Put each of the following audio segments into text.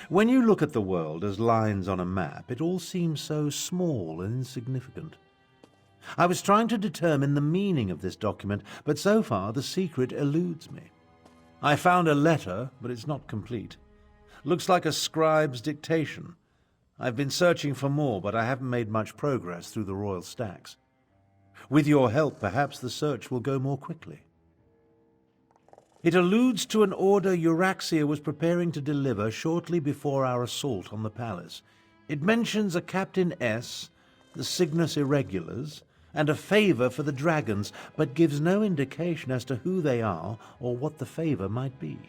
When you look at the world as lines on a map, it all seems so small and insignificant. I was trying to determine the meaning of this document, but so far the secret eludes me. I found a letter, but it's not complete. Looks like a scribe's dictation. I've been searching for more, but I haven't made much progress through the royal stacks. With your help, perhaps the search will go more quickly. It alludes to an order Euraxia was preparing to deliver shortly before our assault on the palace. It mentions a Captain S, the Cygnus Irregulars, and a favor for the dragons, but gives no indication as to who they are or what the favor might be.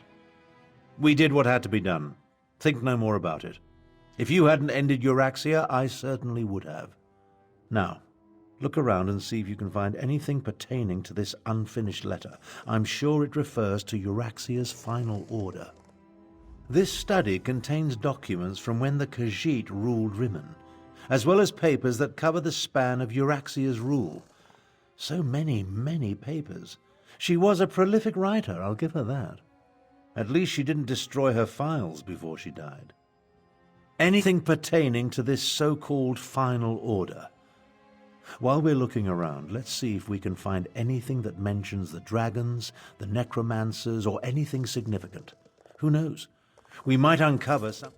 We did what had to be done. Think no more about it. If you hadn't ended Euraxia, I certainly would have. Now, look around and see if you can find anything pertaining to this unfinished letter. I'm sure it refers to Euraxia's final order. This study contains documents from when the Khajiit ruled Rimmon, as well as papers that cover the span of Euraxia's rule. So many papers. She was a prolific writer, I'll give her that. At least she didn't destroy her files before she died. Anything pertaining to this so-called final order. While we're looking around, let's see if we can find anything that mentions the dragons, the necromancers, or anything significant. Who knows? We might uncover some...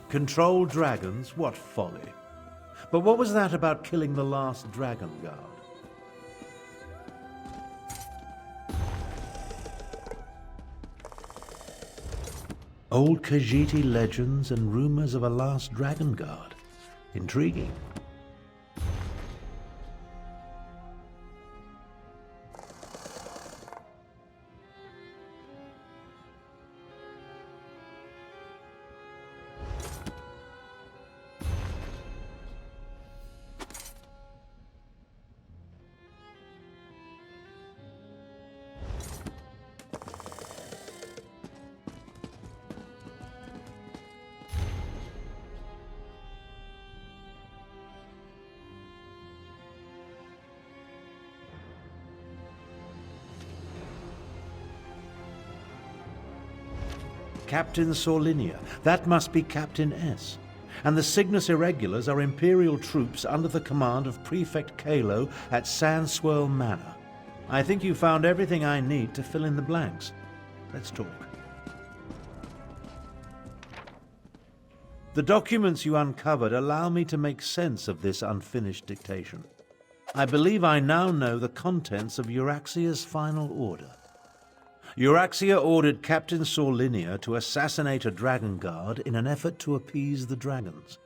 Control dragons? What folly. But what was that about killing the last dragon guard? Old Khajiiti legends and rumors of a last dragon guard. Intriguing. Captain Sorlinia. That must be Captain S. And the Cygnus Irregulars are Imperial troops under the command of Prefect Kalo at Sandswirl Manor. I think you found everything I need to fill in the blanks. Let's talk. The documents you uncovered allow me to make sense of this unfinished dictation. I believe I now know the contents of Euraxia's final order. Euraxia ordered Captain Sorlinia to assassinate a dragon guard in an effort to appease the dragons.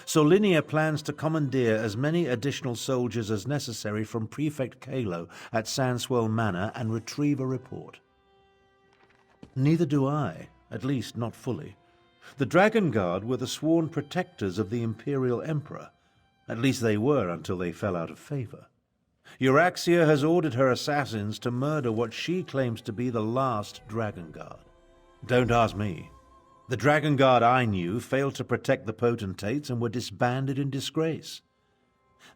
Sorlinia plans to commandeer as many additional soldiers as necessary from Prefect Kalo at Sandswirl Manor and retrieve a report. Neither do I, at least not fully. The Dragon Guard were the sworn protectors of the Imperial Emperor. At least they were until they fell out of favor. Euraxia has ordered her assassins to murder what she claims to be the last Dragon Guard. Don't ask me. The Dragon Guard I knew failed to protect the potentates and were disbanded in disgrace.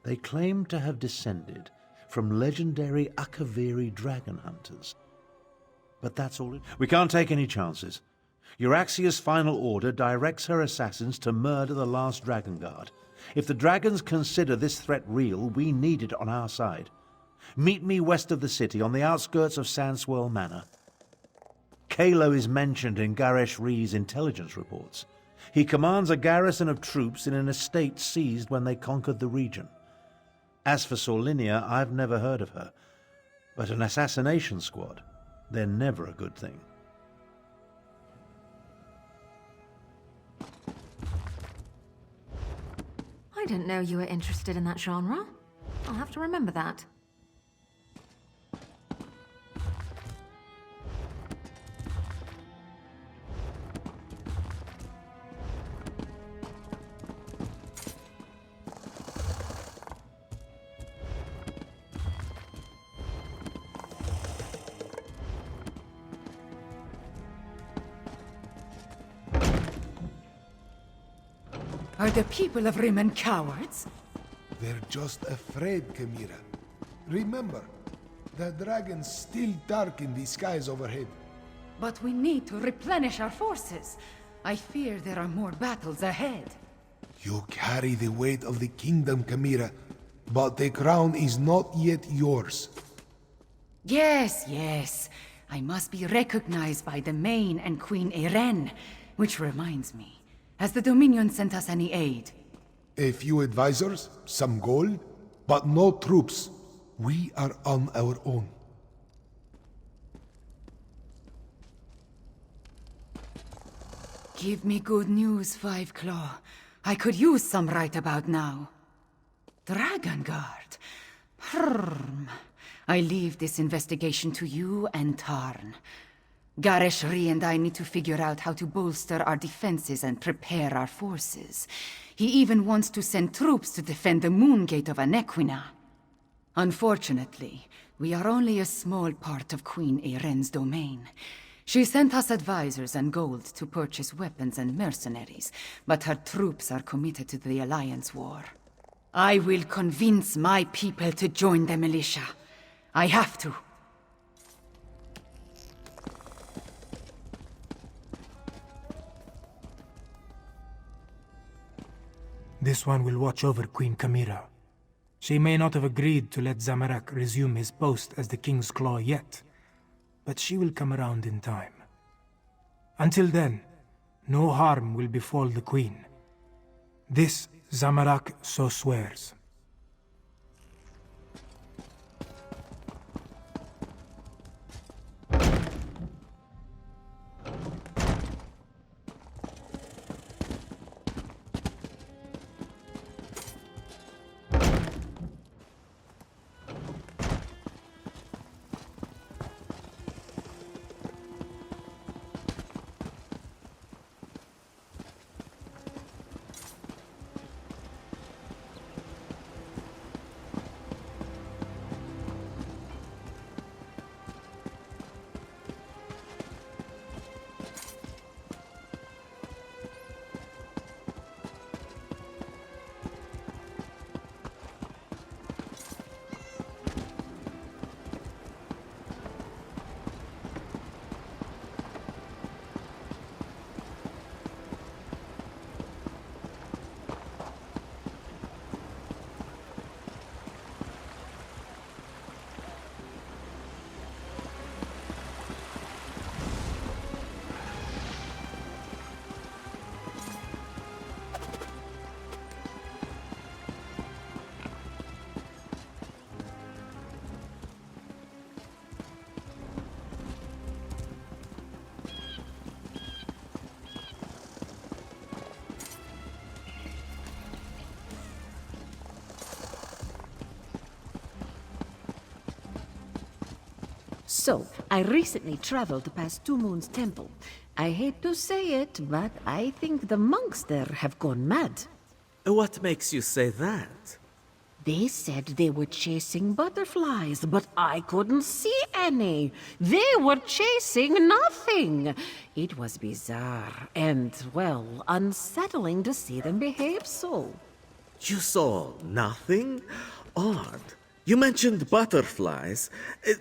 They claim to have descended from legendary Akaviri dragon hunters. But that's all. We can't take any chances. Euraxia's final order directs her assassins to murder the last Dragon Guard. If the dragons consider this threat real, we need it on our side. Meet me west of the city, on the outskirts of Sandswirl Manor. Kalo is mentioned in Garesh Rhee's intelligence reports. He commands a garrison of troops in an estate seized when they conquered the region. As for Sorlinia, I've never heard of her. But an assassination squad, they're never a good thing. I didn't know you were interested in that genre. I'll have to remember that. Are the people of Rimmon cowards? They're just afraid, Chimera. Remember, the dragon's still dark in the skies overhead. But we need to replenish our forces. I fear there are more battles ahead. You carry the weight of the kingdom, Chimera, but the crown is not yet yours. Yes, yes. I must be recognized by the Main and Queen Eren. Which reminds me, has the Dominion sent us any aid? A few advisors, some gold, but no troops. We are on our own. Give me good news, Five Claw. I could use some right about now. Dragon Guard. I leave this investigation to you and Tarn. Garesh Rhee and I need to figure out how to bolster our defenses and prepare our forces. He even wants to send troops to defend the Moon Gate of Anequina. Unfortunately, we are only a small part of Queen Eren's domain. She sent us advisors and gold to purchase weapons and mercenaries, but her troops are committed to the Alliance war. I will convince my people to join the militia. I have to. This one will watch over Queen Chimera. She may not have agreed to let Zamorak resume his post as the King's Claw yet, but she will come around in time. Until then, no harm will befall the Queen. This Zamorak so swears. So, I recently traveled past Two Moons Temple. I hate to say it, but I think the monks there have gone mad. What makes you say that? They said they were chasing butterflies, but I couldn't see any. They were chasing nothing. It was bizarre and, well, unsettling to see them behave so. You saw nothing? Odd. You mentioned butterflies.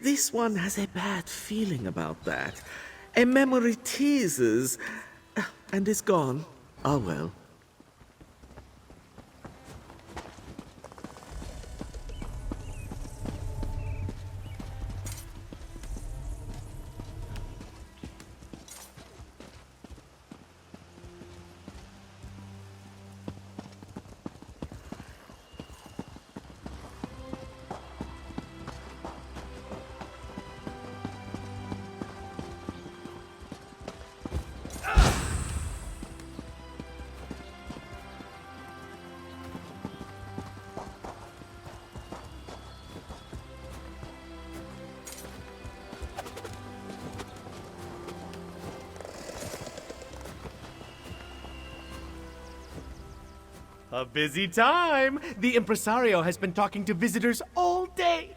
This one has a bad feeling about that. A memory teases, and is gone. Ah well. A busy time. The impresario has been talking to visitors all day.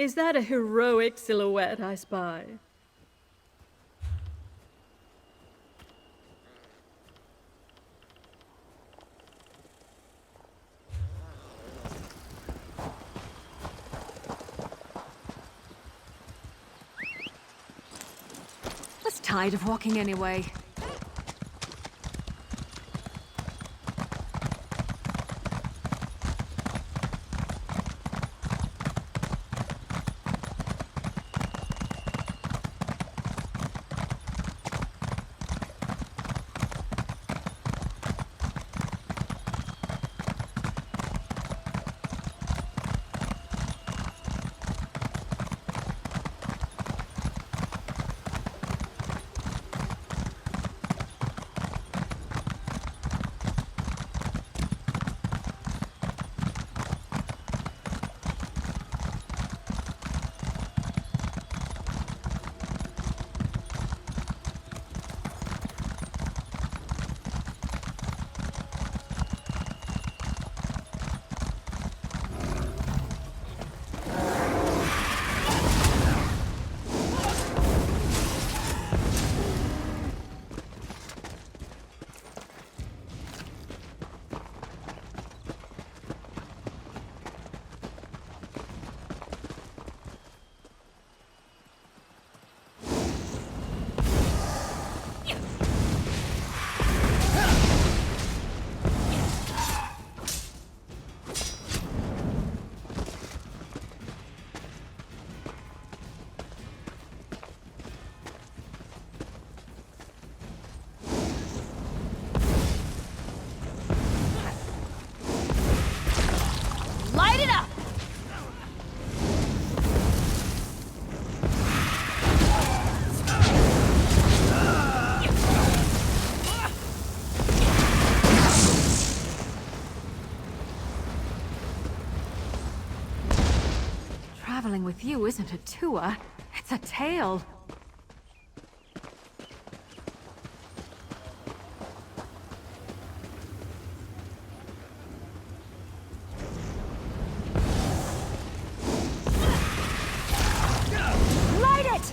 Is that a heroic silhouette I spy? I was tired of walking anyway. with you isn't a tour, it's a tale. Light it!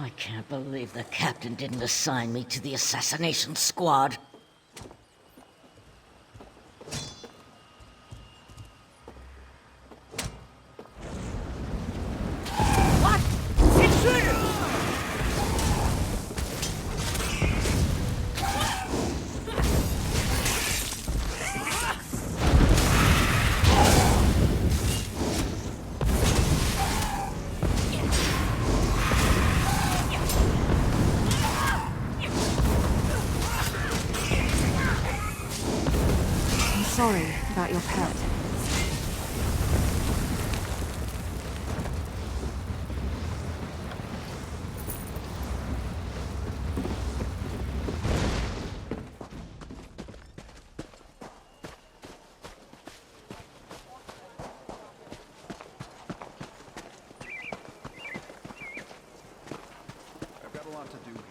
I can't believe the captain didn't assign me to the assassination squad. What? Intruder! I'm sorry about your pet. I've got a lot to do here.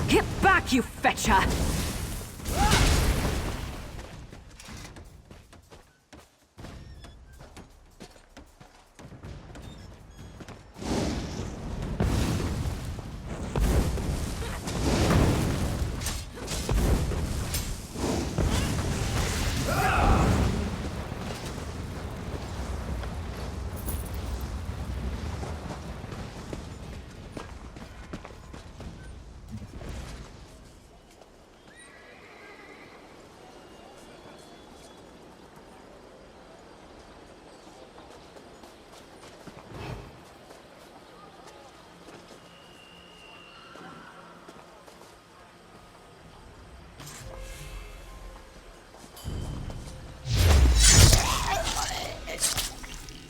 Get back, you fetcher!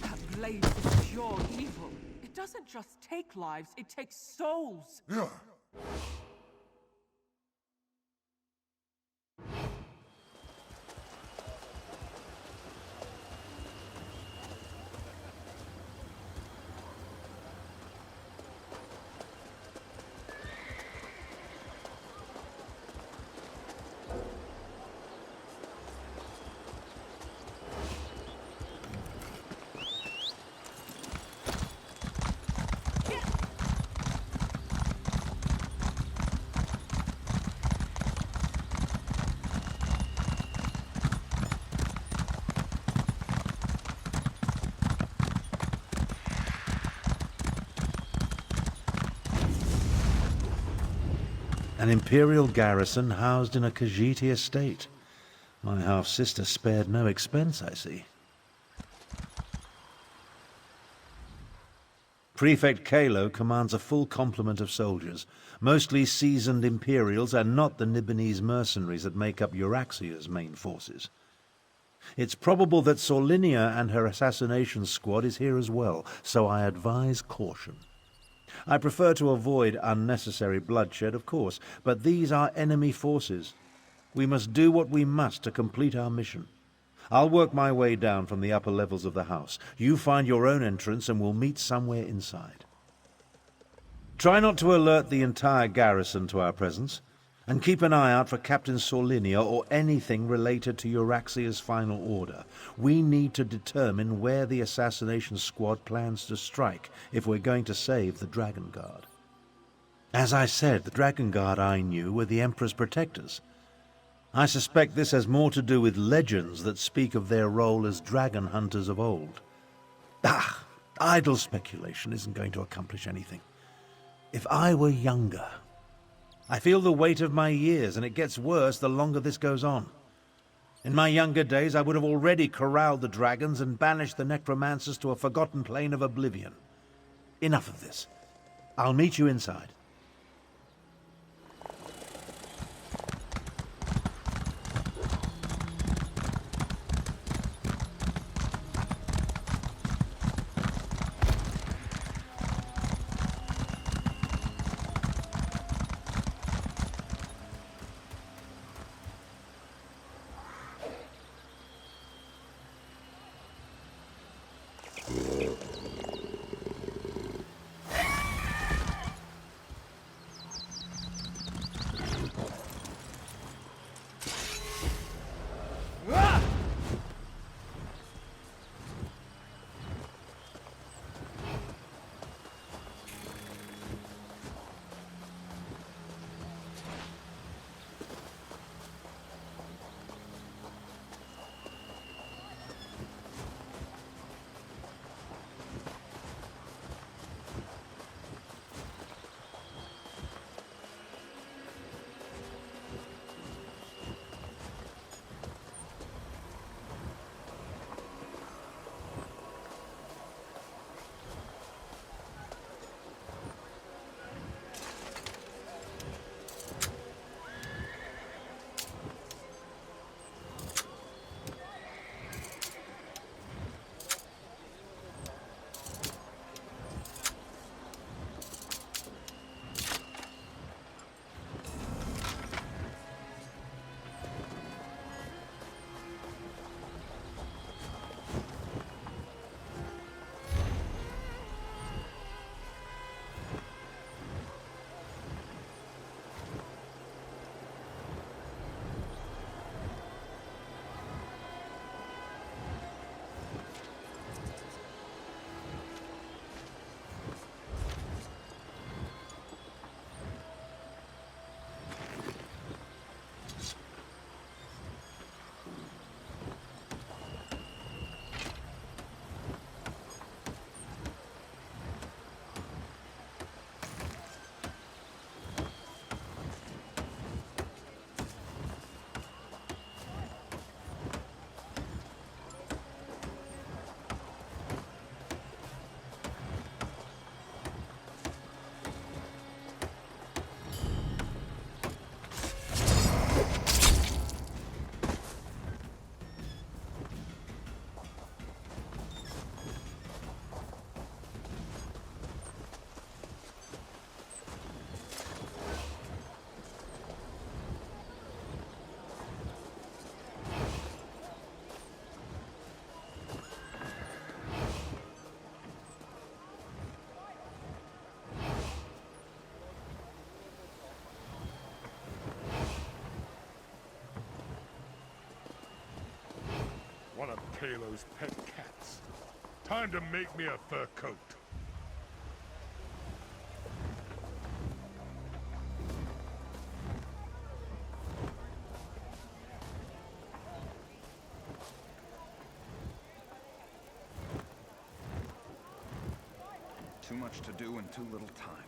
That blaze is pure evil. It doesn't just take lives, it takes souls. An Imperial garrison housed in a Khajiiti estate. My half-sister spared no expense, I see. Prefect Kalo commands a full complement of soldiers, mostly seasoned Imperials and not the Nibonese mercenaries that make up Euraxia's main forces. It's probable that Sorlinia and her assassination squad is here as well, so I advise caution. I prefer to avoid unnecessary bloodshed, of course, but these are enemy forces. We must do what we must to complete our mission. I'll work my way down from the upper levels of the house. You find your own entrance and we'll meet somewhere inside. Try not to alert the entire garrison to our presence. And keep an eye out for Captain Sorlinia or anything related to Euraxia's final order. We need to determine where the assassination squad plans to strike if we're going to save the Dragon Guard. As I said, the Dragon Guard I knew were the Emperor's protectors. I suspect this has more to do with legends that speak of their role as dragon hunters of old. Idle speculation isn't going to accomplish anything. If I were younger... I feel the weight of my years, and it gets worse the longer this goes on. In my younger days, I would have already corralled the dragons and banished the necromancers to a forgotten plane of oblivion. Enough of this. I'll meet you inside. One of Kalo's pet cats. Time to make me a fur coat. Too much to do in too little time.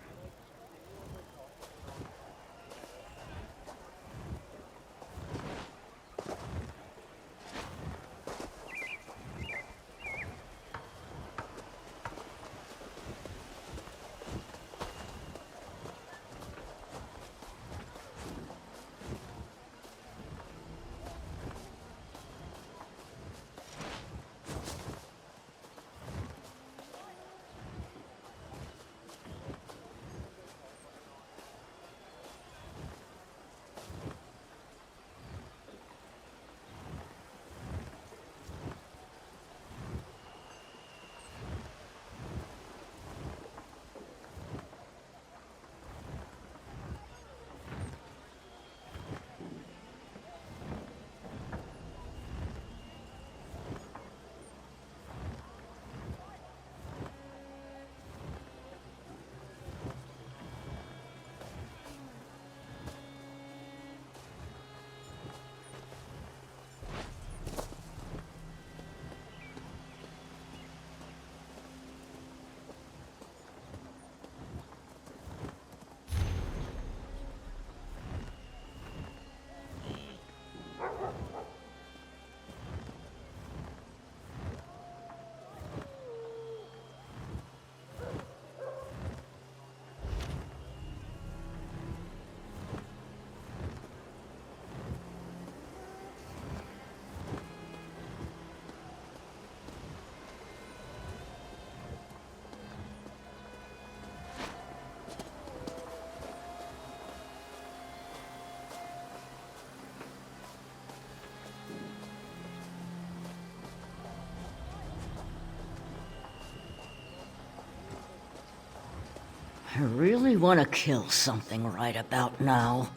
I really want to kill something right about now.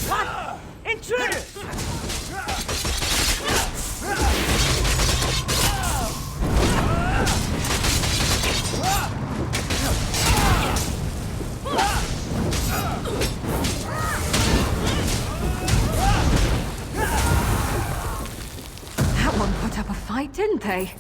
What? Intruders! That one put up a fight, didn't they?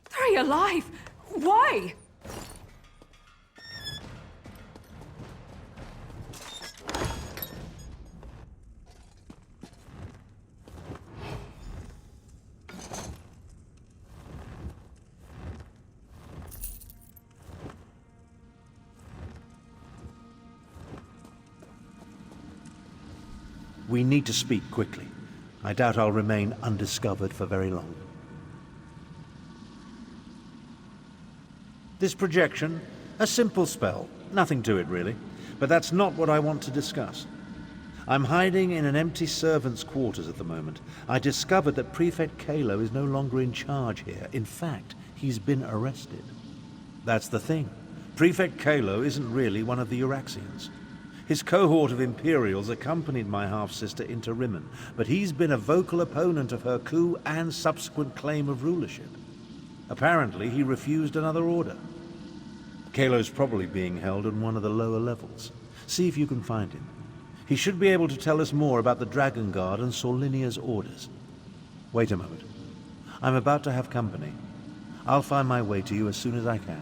Three alive? Why? We need to speak quickly. I doubt I'll remain undiscovered for very long. This projection, a simple spell. Nothing to it, really. But that's not what I want to discuss. I'm hiding in an empty servant's quarters at the moment. I discovered that Prefect Kalo is no longer in charge here. In fact, he's been arrested. That's the thing. Prefect Kalo isn't really one of the Euraxians. His cohort of Imperials accompanied my half-sister into Rimmen, but he's been a vocal opponent of her coup and subsequent claim of rulership. Apparently, he refused another order. Kalo's probably being held in one of the lower levels. See if you can find him. He should be able to tell us more about the Dragon Guard and Solinia's orders. Wait a moment. I'm about to have company. I'll find my way to you as soon as I can.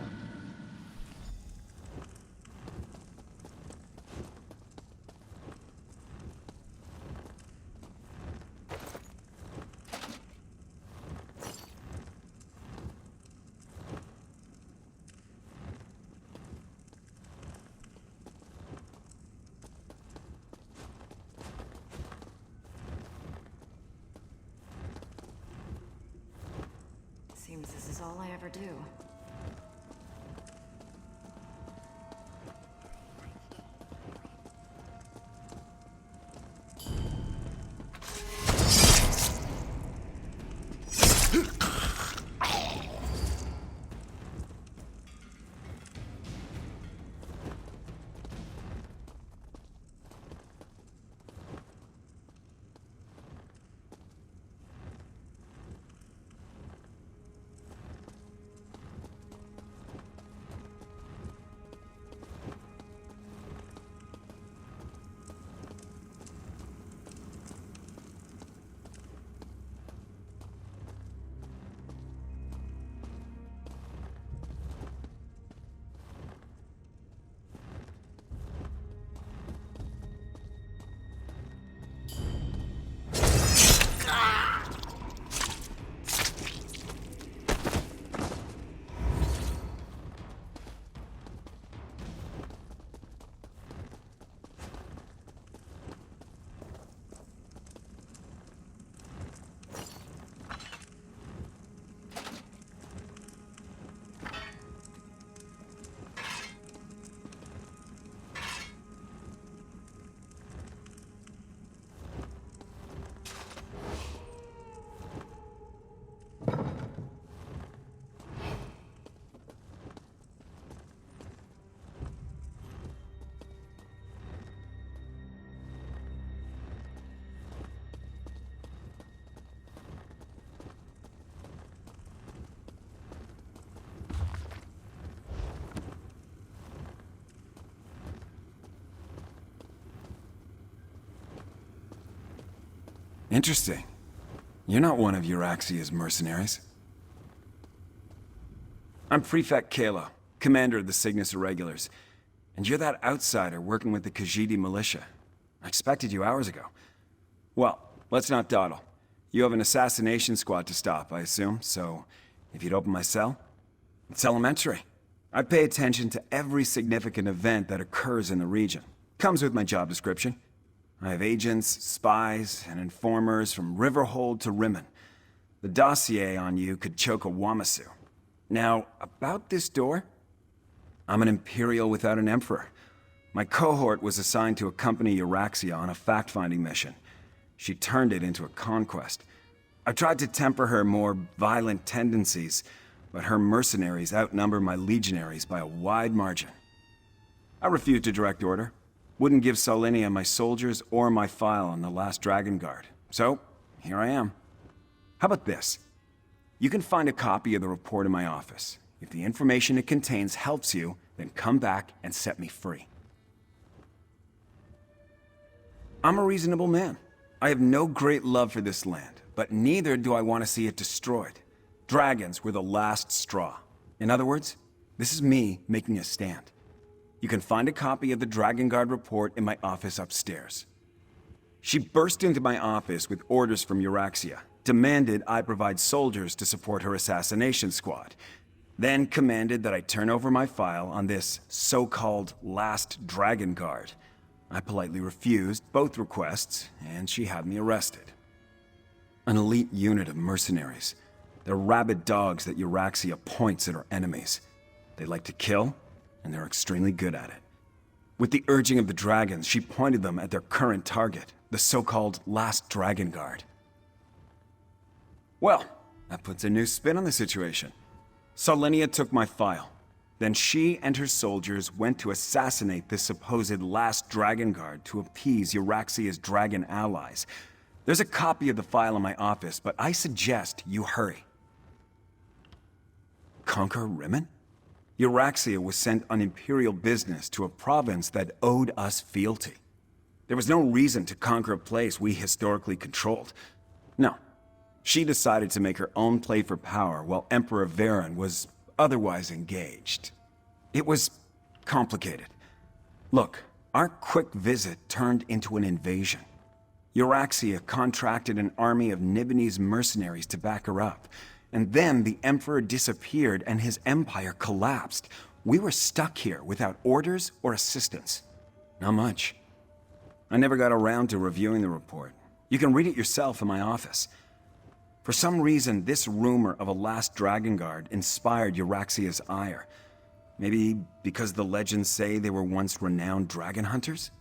Seems this is all I ever do. Interesting. You're not one of Euraxia's mercenaries. I'm Prefect Kalo, commander of the Cygnus Irregulars. And you're that outsider working with the Khajiit militia. I expected you hours ago. Well, let's not dawdle. You have an assassination squad to stop, I assume, so if you'd open my cell, it's elementary. I pay attention to every significant event that occurs in the region. Comes with my job description. I have agents, spies, and informers from Riverhold to Rimmen. The dossier on you could choke a Wamasu. Now, about this door, I'm an Imperial without an Emperor. My cohort was assigned to accompany Euraxia on a fact-finding mission. She turned it into a conquest. I tried to temper her more violent tendencies, but her mercenaries outnumber my legionaries by a wide margin. I refused a direct order. Wouldn't give Solinia my soldiers or my file on the last Dragon Guard. So, here I am. How about this? You can find a copy of the report in my office. If the information it contains helps you, then come back and set me free. I'm a reasonable man. I have no great love for this land, but neither do I want to see it destroyed. Dragons were the last straw. In other words, this is me making a stand. You can find a copy of the Dragon Guard report in my office upstairs. She burst into my office with orders from Euraxia, demanded I provide soldiers to support her assassination squad, then commanded that I turn over my file on this so-called last Dragon Guard. I politely refused both requests, and she had me arrested. An elite unit of mercenaries. They're rabid dogs that Euraxia points at her enemies. They like to kill, and they're extremely good at it. With the urging of the dragons, she pointed them at their current target, the so-called Last Dragon Guard. Well, that puts a new spin on the situation. Solinia took my file. Then she and her soldiers went to assassinate this supposed Last Dragon Guard to appease Euraxia's dragon allies. There's a copy of the file in my office, but I suggest you hurry. Conquer Rimmen? Euraxia was sent on Imperial business to a province that owed us fealty. There was no reason to conquer a place we historically controlled. No. She decided to make her own play for power while Emperor Varen was otherwise engaged. It was complicated. Look, our quick visit turned into an invasion. Euraxia contracted an army of Nibonese mercenaries to back her up. And then the Emperor disappeared and his empire collapsed. We were stuck here without orders or assistance. Not much. I never got around to reviewing the report. You can read it yourself in my office. For some reason, this rumor of a Last Dragon Guard inspired Euraxia's ire. Maybe because the legends say they were once renowned dragon hunters?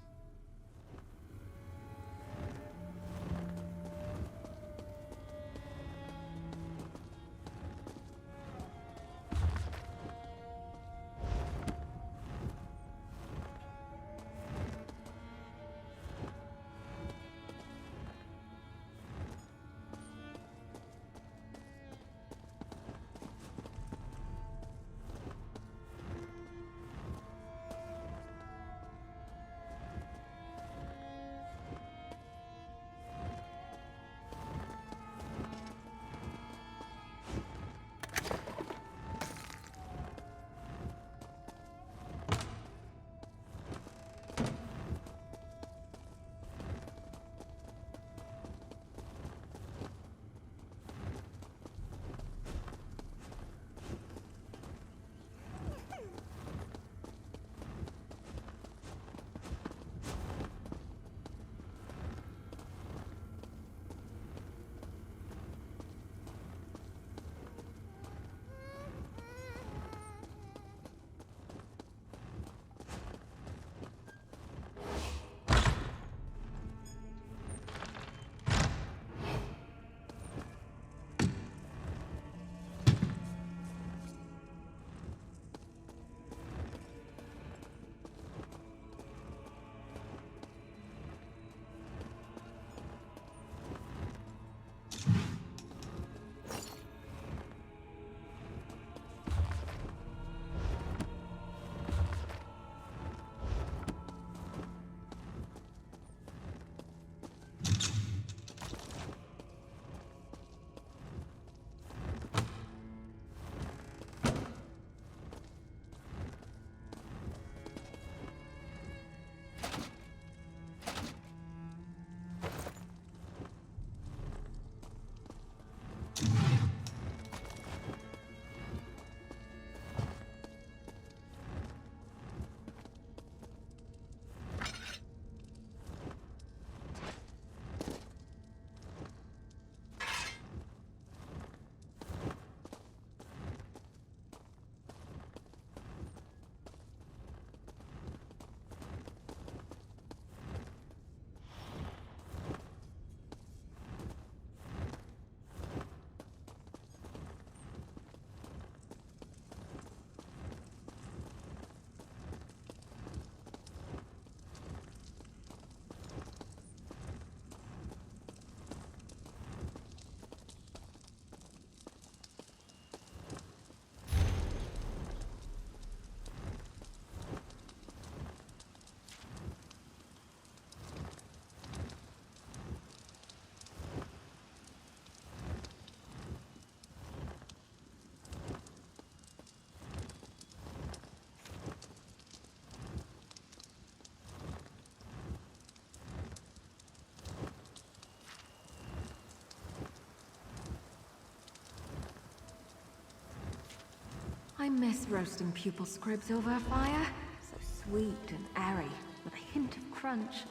I miss roasting pupil scribs over a fire. So sweet and airy, with a hint of crunch.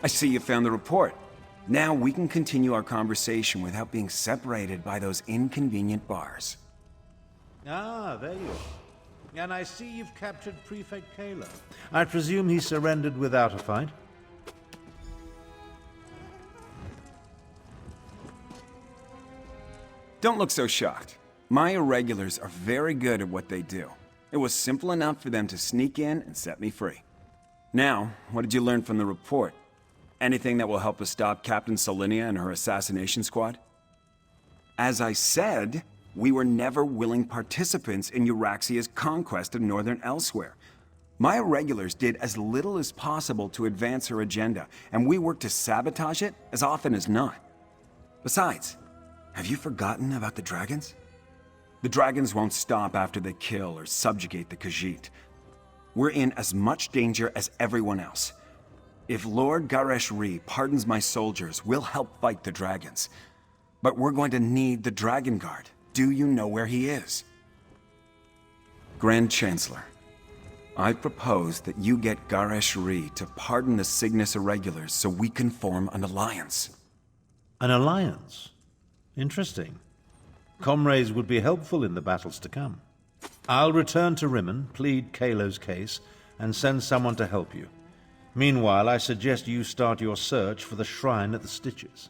I see you found the report. Now we can continue our conversation without being separated by those inconvenient bars. Ah, there you are. And I see you've captured Prefect Kayla. I presume he surrendered without a fight? Don't look so shocked. My irregulars are very good at what they do. It was simple enough for them to sneak in and set me free. Now, what did you learn from the report? Anything that will help us stop Captain Solinia and her assassination squad? As I said, we were never willing participants in Euraxia's conquest of Northern Elsewhere. My irregulars did as little as possible to advance her agenda, and we worked to sabotage it as often as not. Besides, have you forgotten about the dragons? The dragons won't stop after they kill or subjugate the Khajiit. We're in as much danger as everyone else. If Lord Garesh-Ri pardons my soldiers, we'll help fight the dragons. But we're going to need the Dragon Guard. Do you know where he is? Grand Chancellor, I propose that you get Garesh-Ri to pardon the Cygnus Irregulars so we can form an alliance. An alliance? Interesting. Comrades would be helpful in the battles to come. I'll return to Rimmen, plead Kalo's case, and send someone to help you. Meanwhile, I suggest you start your search for the shrine at the Stitches.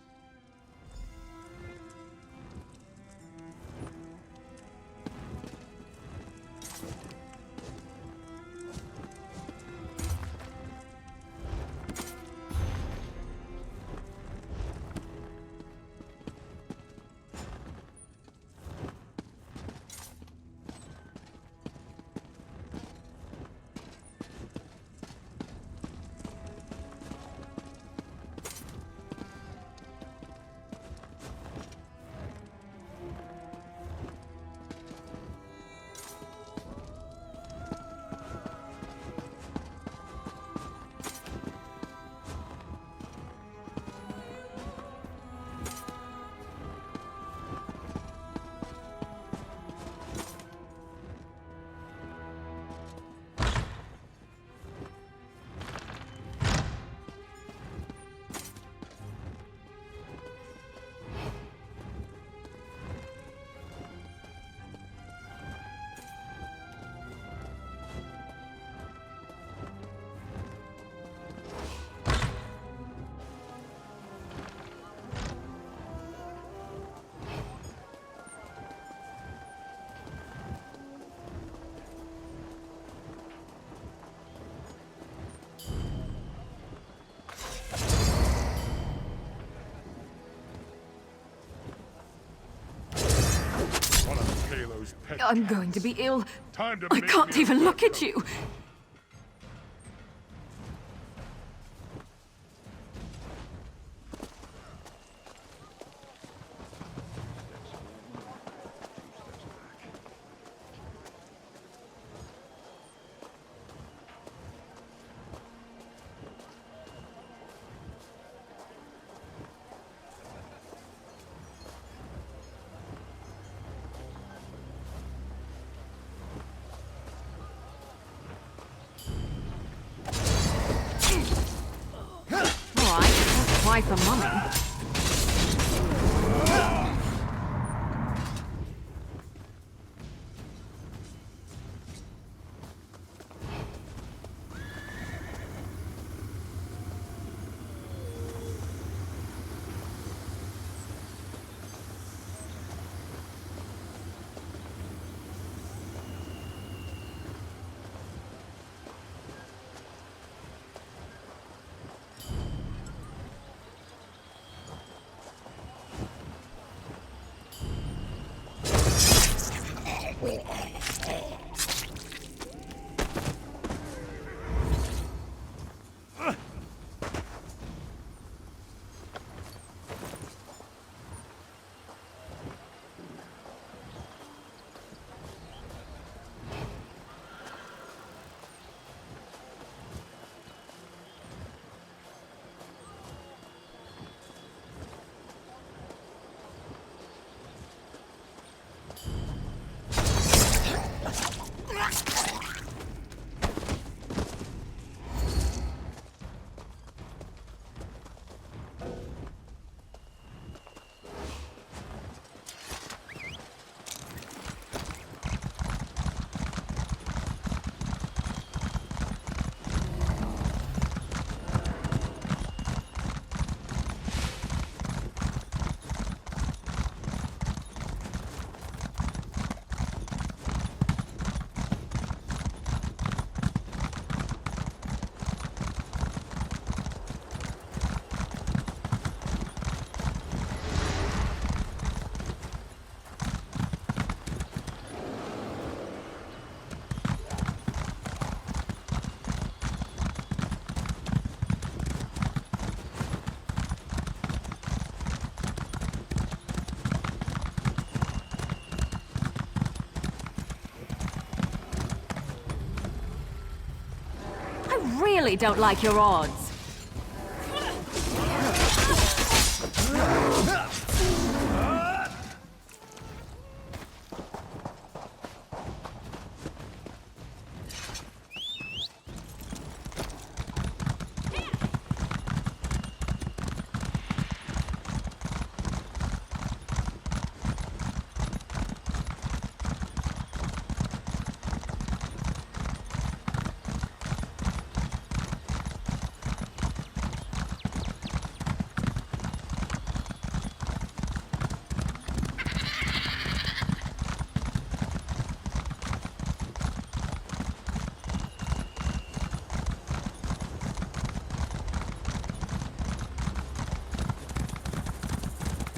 I'm going to be ill. Time to I make can't me a even look at you. Quite the mummy. I really don't like your odds.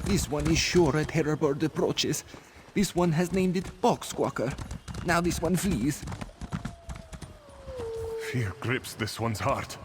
This one is sure a terrorbird approaches. This one has named it Boxquacker. Now this one flees. Fear grips this one's heart.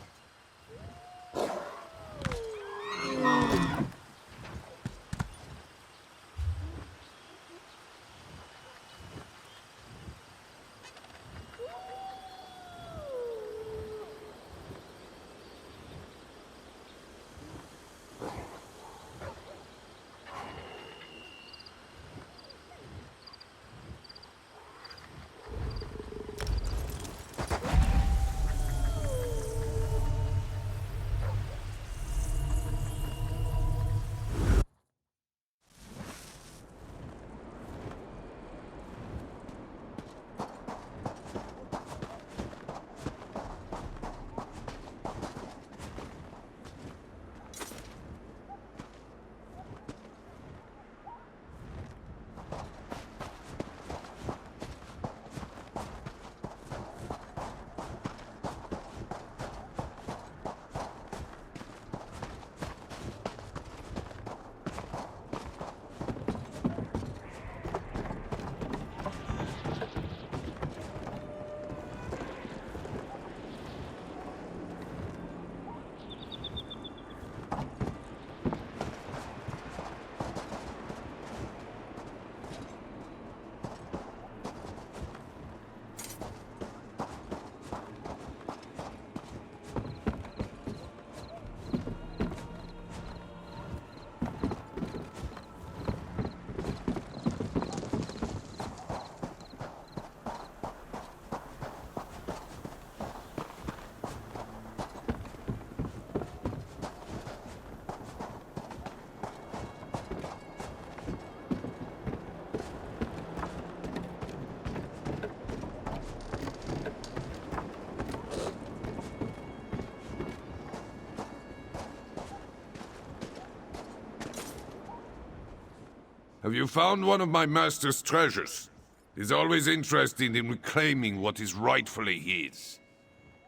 Have you found one of my master's treasures? He's always interested in reclaiming what is rightfully his.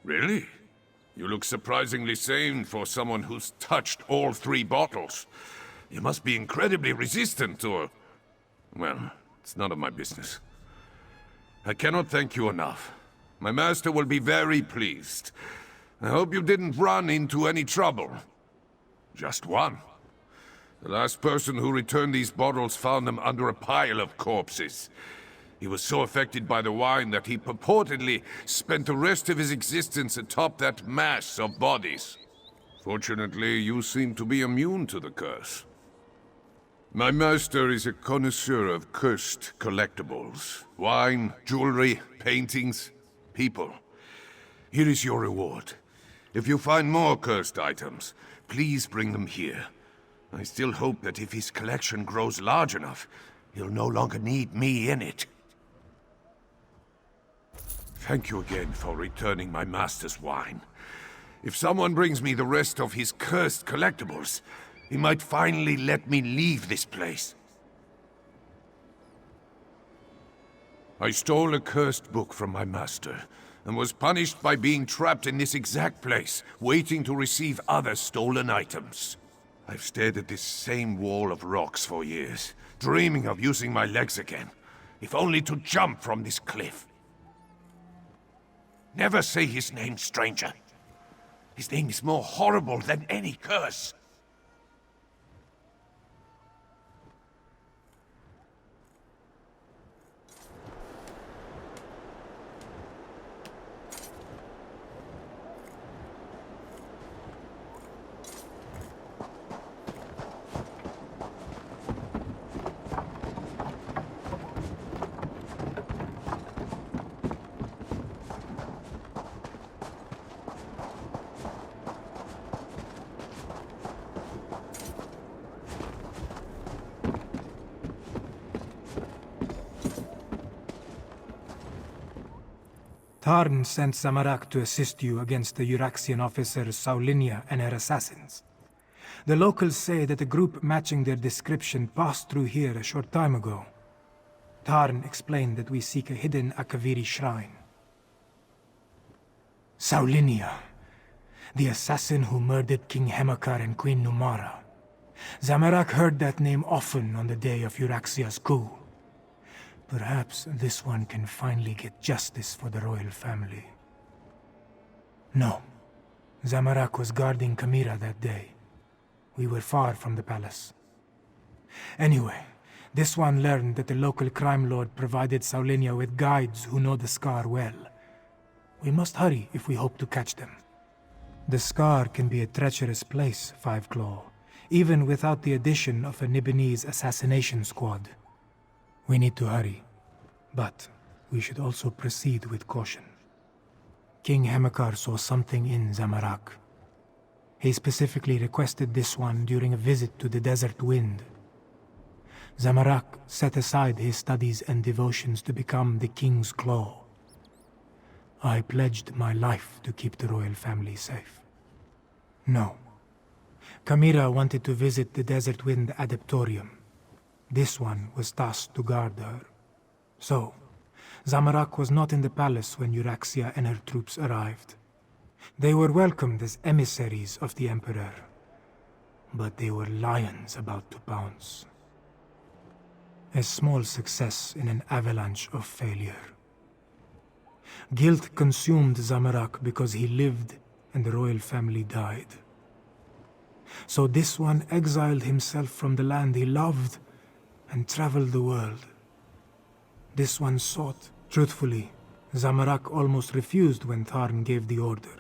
Really? You look surprisingly sane for someone who's touched all 3 bottles. You must be incredibly resistant or... well, it's none of my business. I cannot thank you enough. My master will be very pleased. I hope you didn't run into any trouble. Just one. The last person who returned these bottles found them under a pile of corpses. He was so affected by the wine that he purportedly spent the rest of his existence atop that mass of bodies. Fortunately, you seem to be immune to the curse. My master is a connoisseur of cursed collectibles. Wine, jewelry, paintings, people. Here is your reward. If you find more cursed items, please bring them here. I still hope that if his collection grows large enough, he'll no longer need me in it. Thank you again for returning my master's wine. If someone brings me the rest of his cursed collectibles, he might finally let me leave this place. I stole a cursed book from my master, and was punished by being trapped in this exact place, waiting to receive other stolen items. I've stared at this same wall of rocks for years, dreaming of using my legs again, if only to jump from this cliff. Never say his name, stranger. His name is more horrible than any curse. Tarn sent Zamorak to assist you against the Euraxian officers Saulinia and her assassins. The locals say that a group matching their description passed through here a short time ago. Tarn explained that we seek a hidden Akaviri shrine. Saulinia, the assassin who murdered King Hemakar and Queen Numara. Zamorak heard that name often on the day of Euraxia's coup. Perhaps this one can finally get justice for the royal family. No. Zamorak was guarding Kamira that day. We were far from the palace. Anyway, this one learned that the local crime lord provided Saulinia with guides who know the Scar well. We must hurry if we hope to catch them. The Scar can be a treacherous place, Five Claw, even without the addition of a Nibinese assassination squad. We need to hurry, but we should also proceed with caution. King Hemakar saw something in Zamorak. He specifically requested this one during a visit to the Desert Wind. Zamorak set aside his studies and devotions to become the King's Claw. I pledged my life to keep the royal family safe. No. Kamira wanted to visit the Desert Wind Adeptorium. This one was tasked to guard her. So, Zamorak was not in the palace when Euraxia and her troops arrived. They were welcomed as emissaries of the Emperor, but they were lions about to pounce. A small success in an avalanche of failure. Guilt consumed Zamorak because he lived and the royal family died. So this one exiled himself from the land he loved and traveled the world. This one sought. Truthfully, Zamorak almost refused when Tarn gave the order.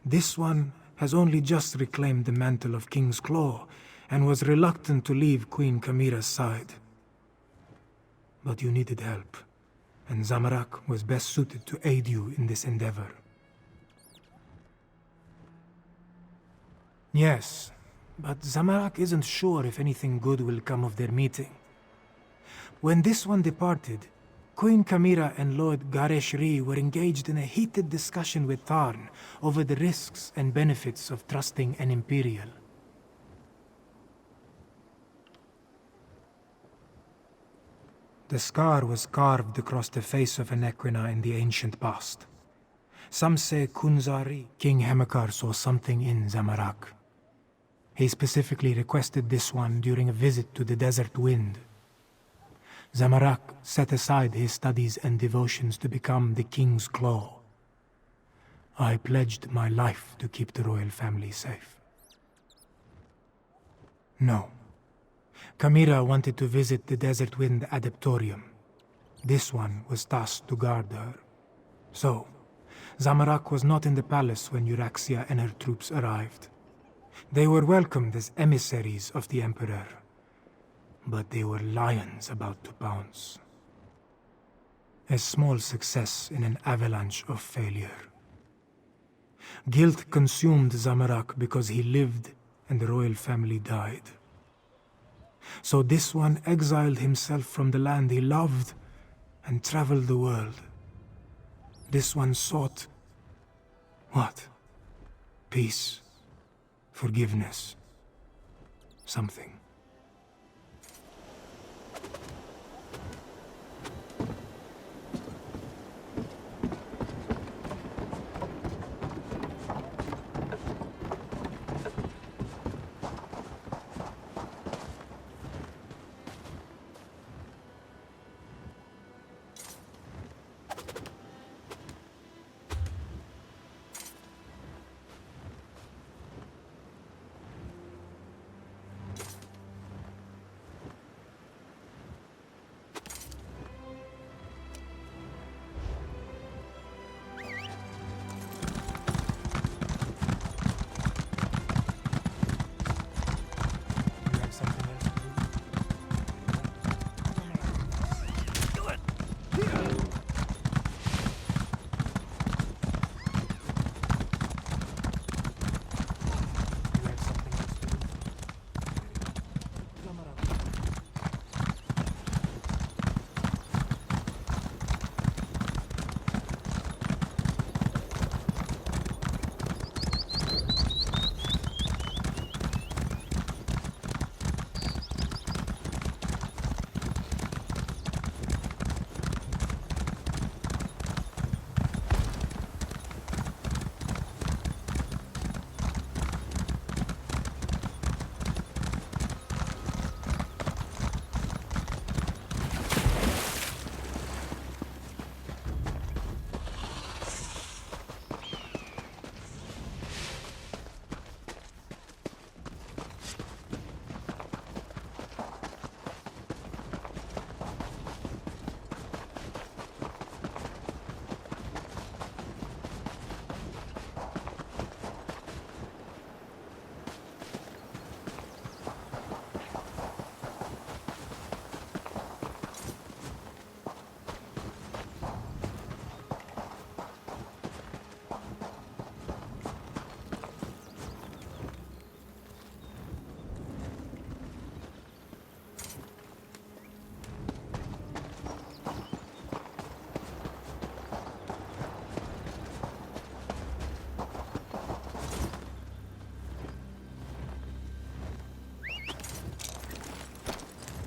This one has only just reclaimed the mantle of King's Claw and was reluctant to leave Queen Kamira's side. But you needed help, and Zamorak was best suited to aid you in this endeavor. Yes, but Zamorak isn't sure if anything good will come of their meeting. When this one departed, Queen Kamira and Lord Garesh Ri were engaged in a heated discussion with Tarn over the risks and benefits of trusting an Imperial. The scar was carved across the face of an Equina in the ancient past. Some say Kunzari, King Hemakar, saw something in Zamorak. He specifically requested this one during a visit to the Desert Wind. Zamorak set aside his studies and devotions to become the King's Claw. I pledged my life to keep the royal family safe. No. Kamira wanted to visit the Desert Wind Adeptorium. This one was tasked to guard her. So, Zamorak was not in the palace when Euraxia and her troops arrived. They were welcomed as emissaries of the Emperor, but they were lions about to pounce. A small success in an avalanche of failure. Guilt consumed Zamorak because he lived and the royal family died. So this one exiled himself from the land he loved and traveled the world. This one sought... what? Peace. Forgiveness. Something.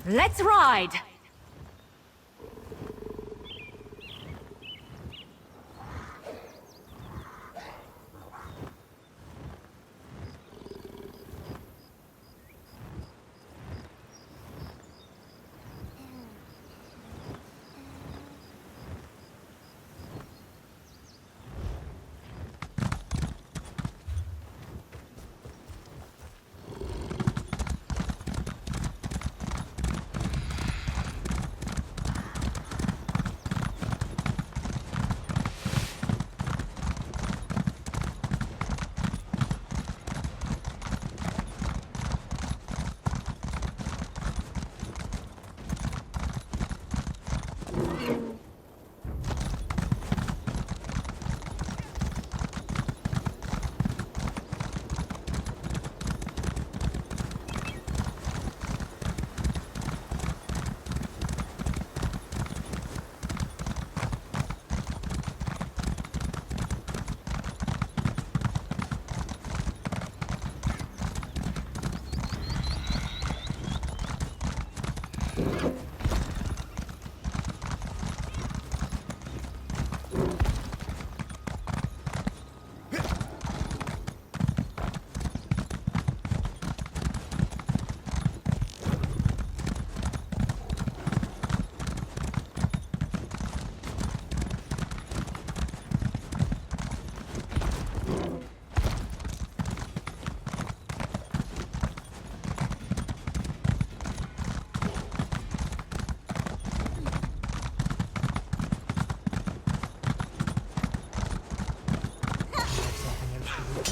Let's ride!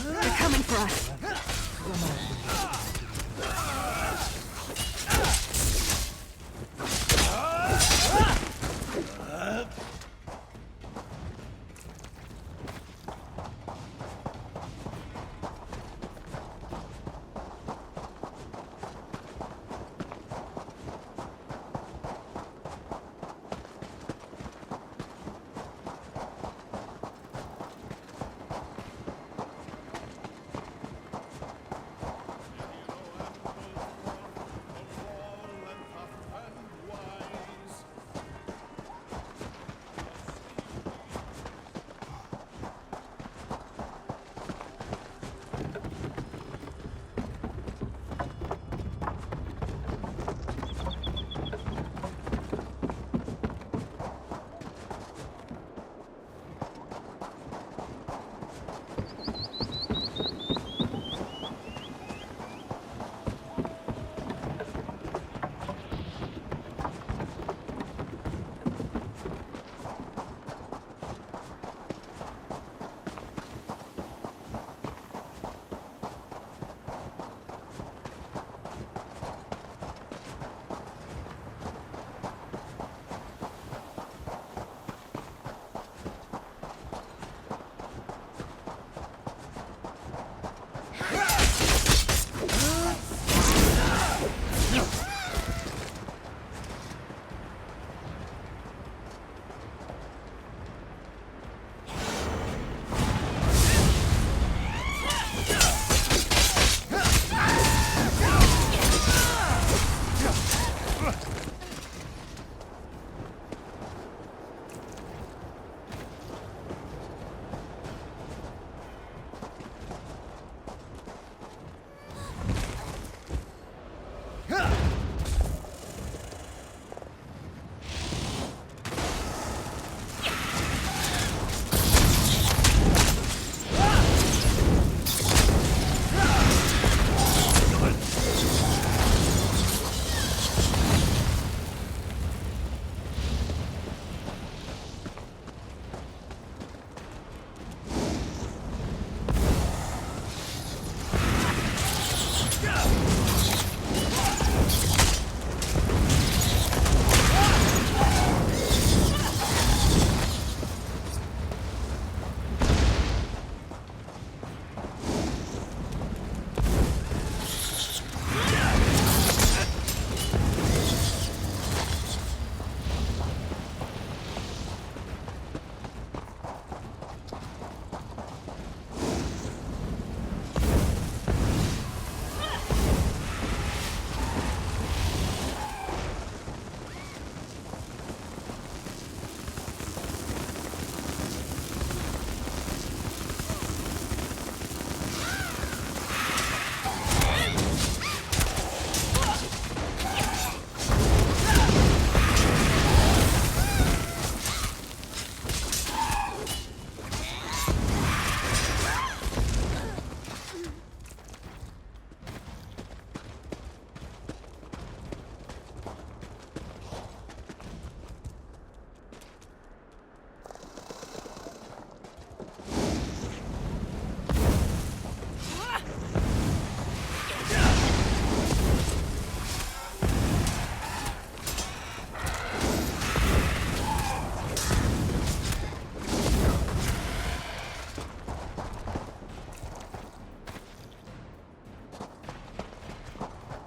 They're coming for us.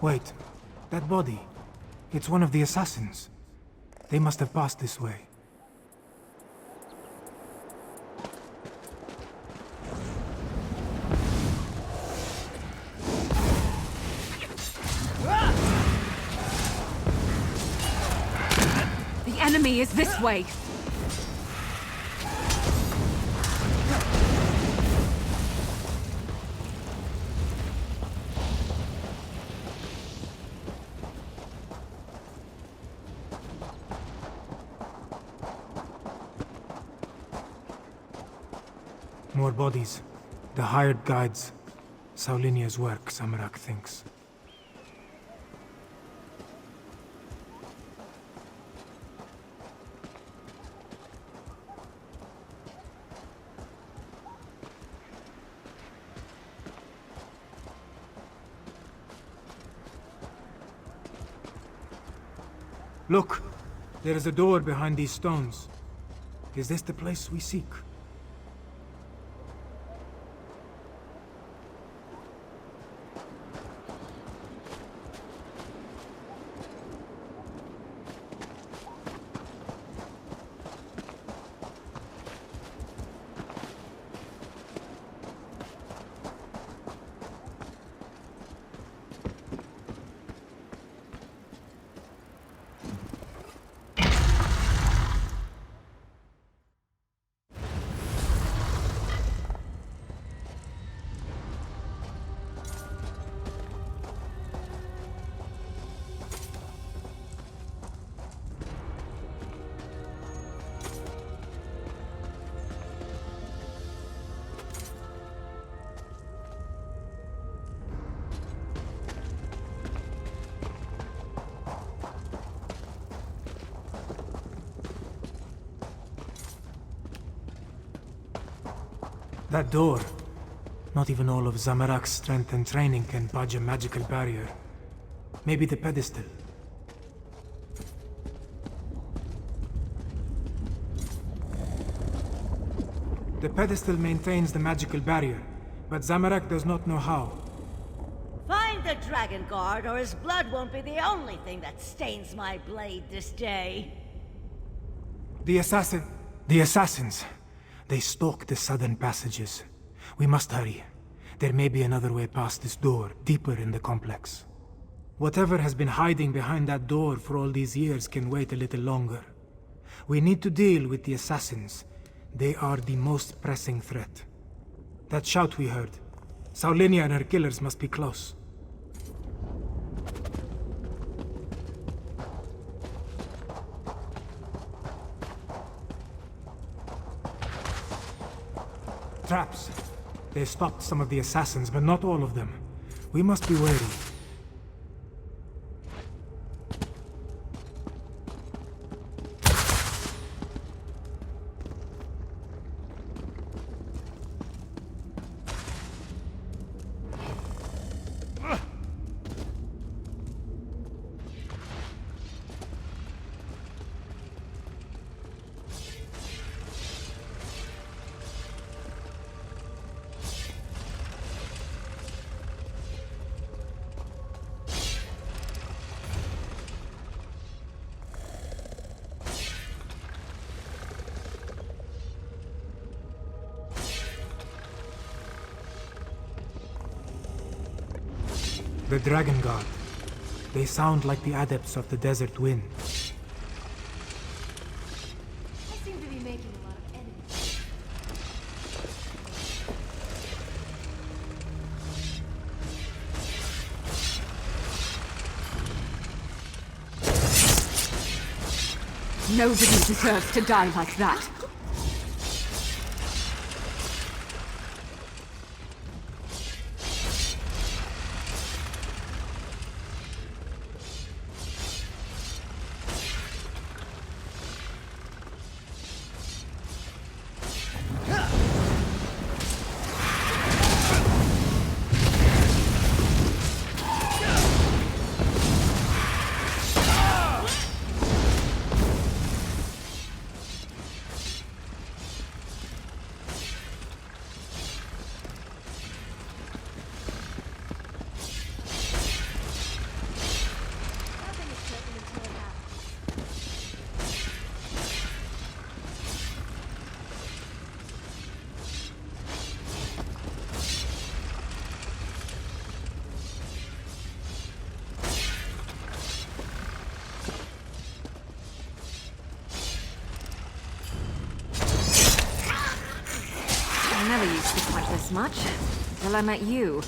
Wait, that body. It's one of the assassins. They must have passed this way. The enemy is this way. More bodies. The hired guides. Saulinia's work, Zamorak thinks. Look! There is a door behind these stones. Is this the place we seek? That door. Not even all of Zamorak's strength and training can budge a magical barrier. Maybe the pedestal. The pedestal maintains the magical barrier, but Zamorak does not know how. Find the Dragon Guard, or his blood won't be the only thing that stains my blade this day. The assassins. They stalk the southern passages. We must hurry. There may be another way past this door, deeper in the complex. Whatever has been hiding behind that door for all these years can wait a little longer. We need to deal with the assassins. They are the most pressing threat. That shout we heard. Saulinia and her killers must be close. Traps. They stopped some of the assassins, but not all of them. We must be wary. The Dragon Guard. They sound like the adepts of the Desert Wind. I seem to be making a lot of enemies. Nobody deserves to die like that. this much till I met you.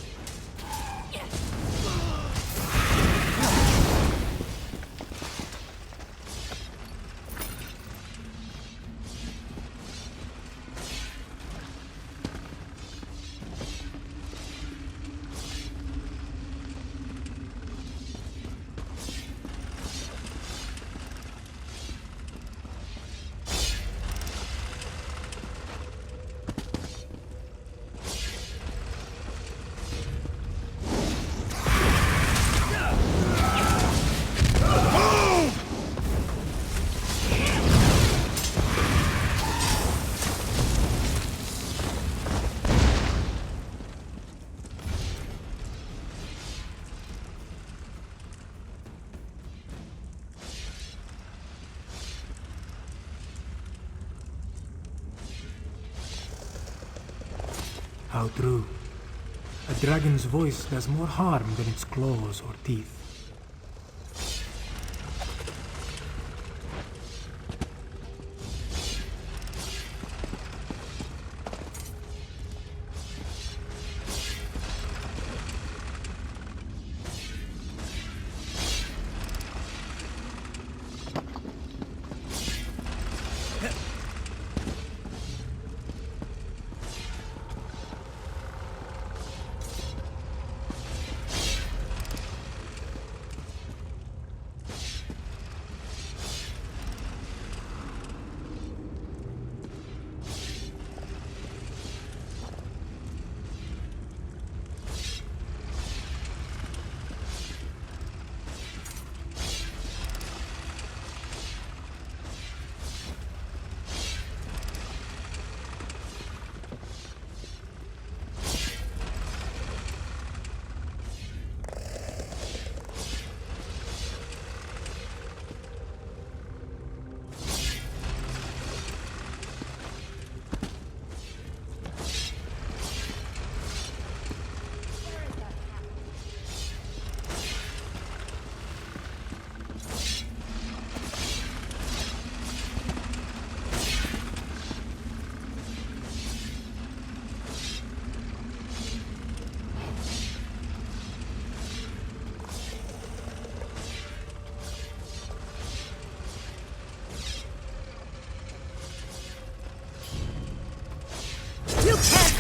How true. A dragon's voice does more harm than its claws or teeth.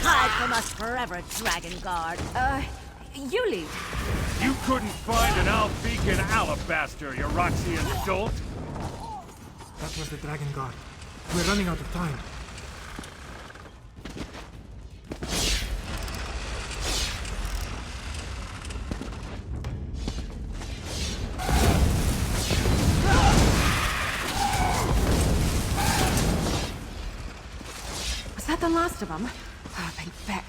Hide from us forever, Dragon Guard. You lead. You couldn't find an Albeacon alabaster, you Roxian dolt! That was the Dragon Guard. We're running out of time. Was that the last of them? Oh, thank feck.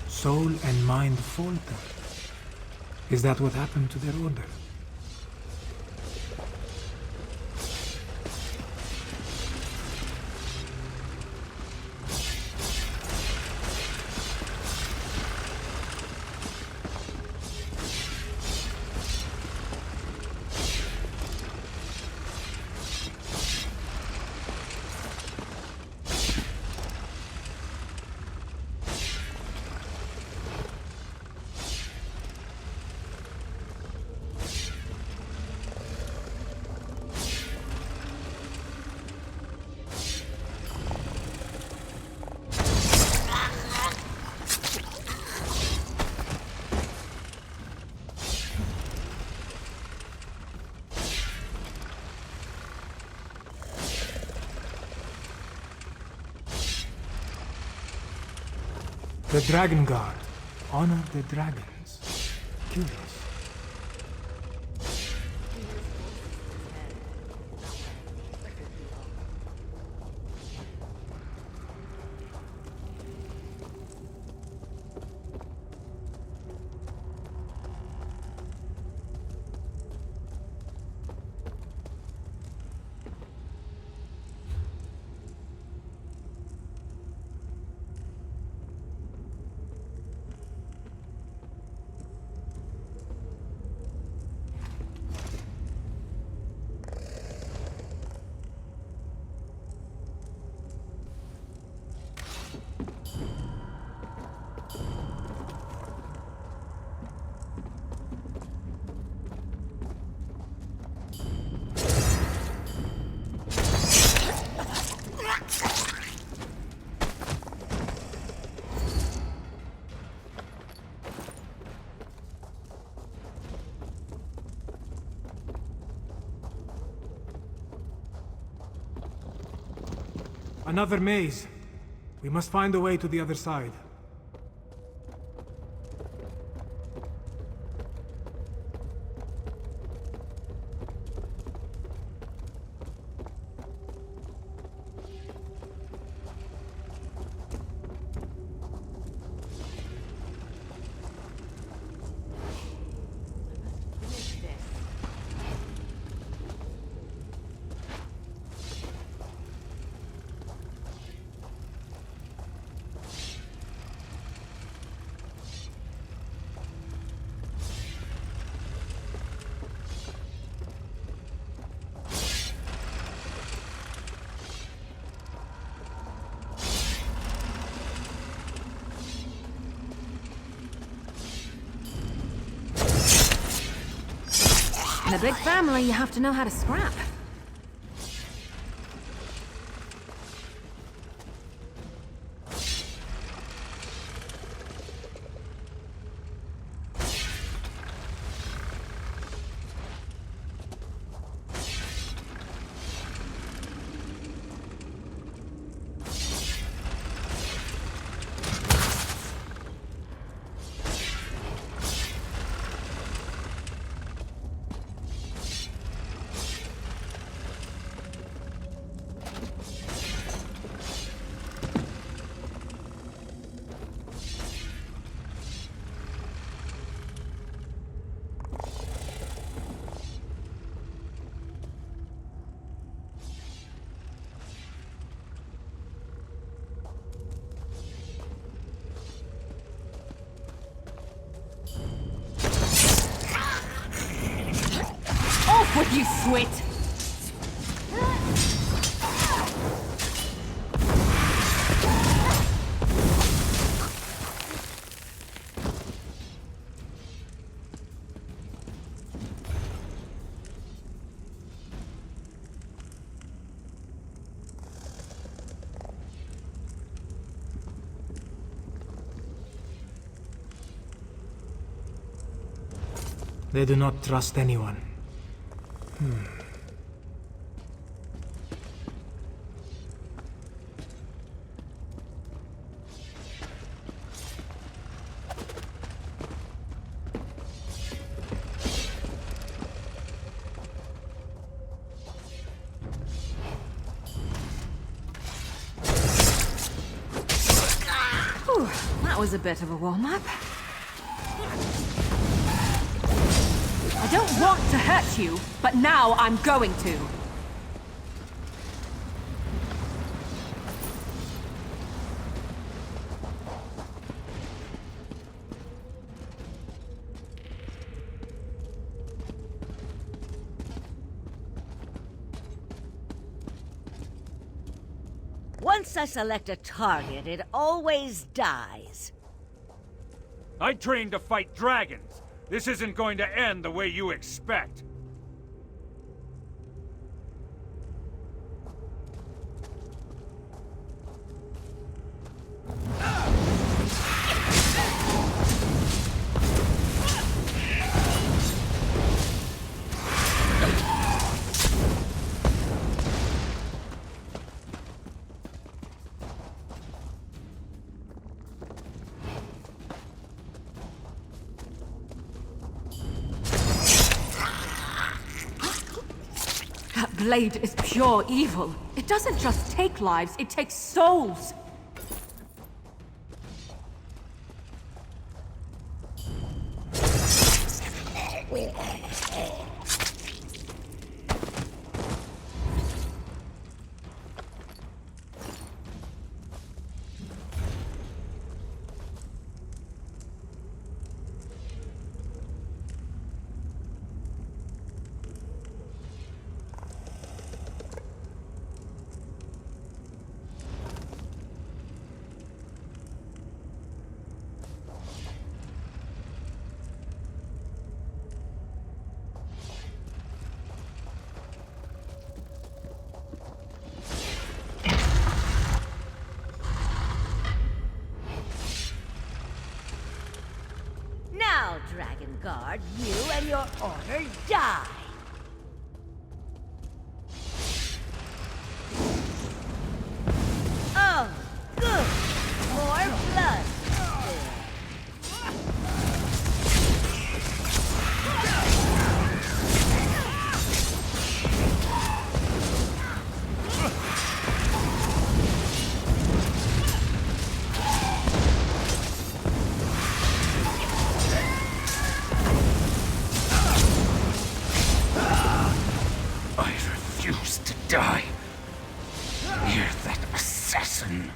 Soul and mind falter. Is that what happened to their order? The Dragon Guard. Honor the dragons. Curious. Another maze. We must find a way to the other side. In a big family, you have to know how to scrap. Off with you, Swit! They do not trust anyone. Whew, that was a bit of a warm-up. I don't want to hurt you, but now I'm going to. Once I select a target, it always dies. I trained to fight dragons. This isn't going to end the way you expect. That blade is pure evil. It doesn't just take lives, it takes souls. Now, Dragon Guard, you and your order die! die near that assassin.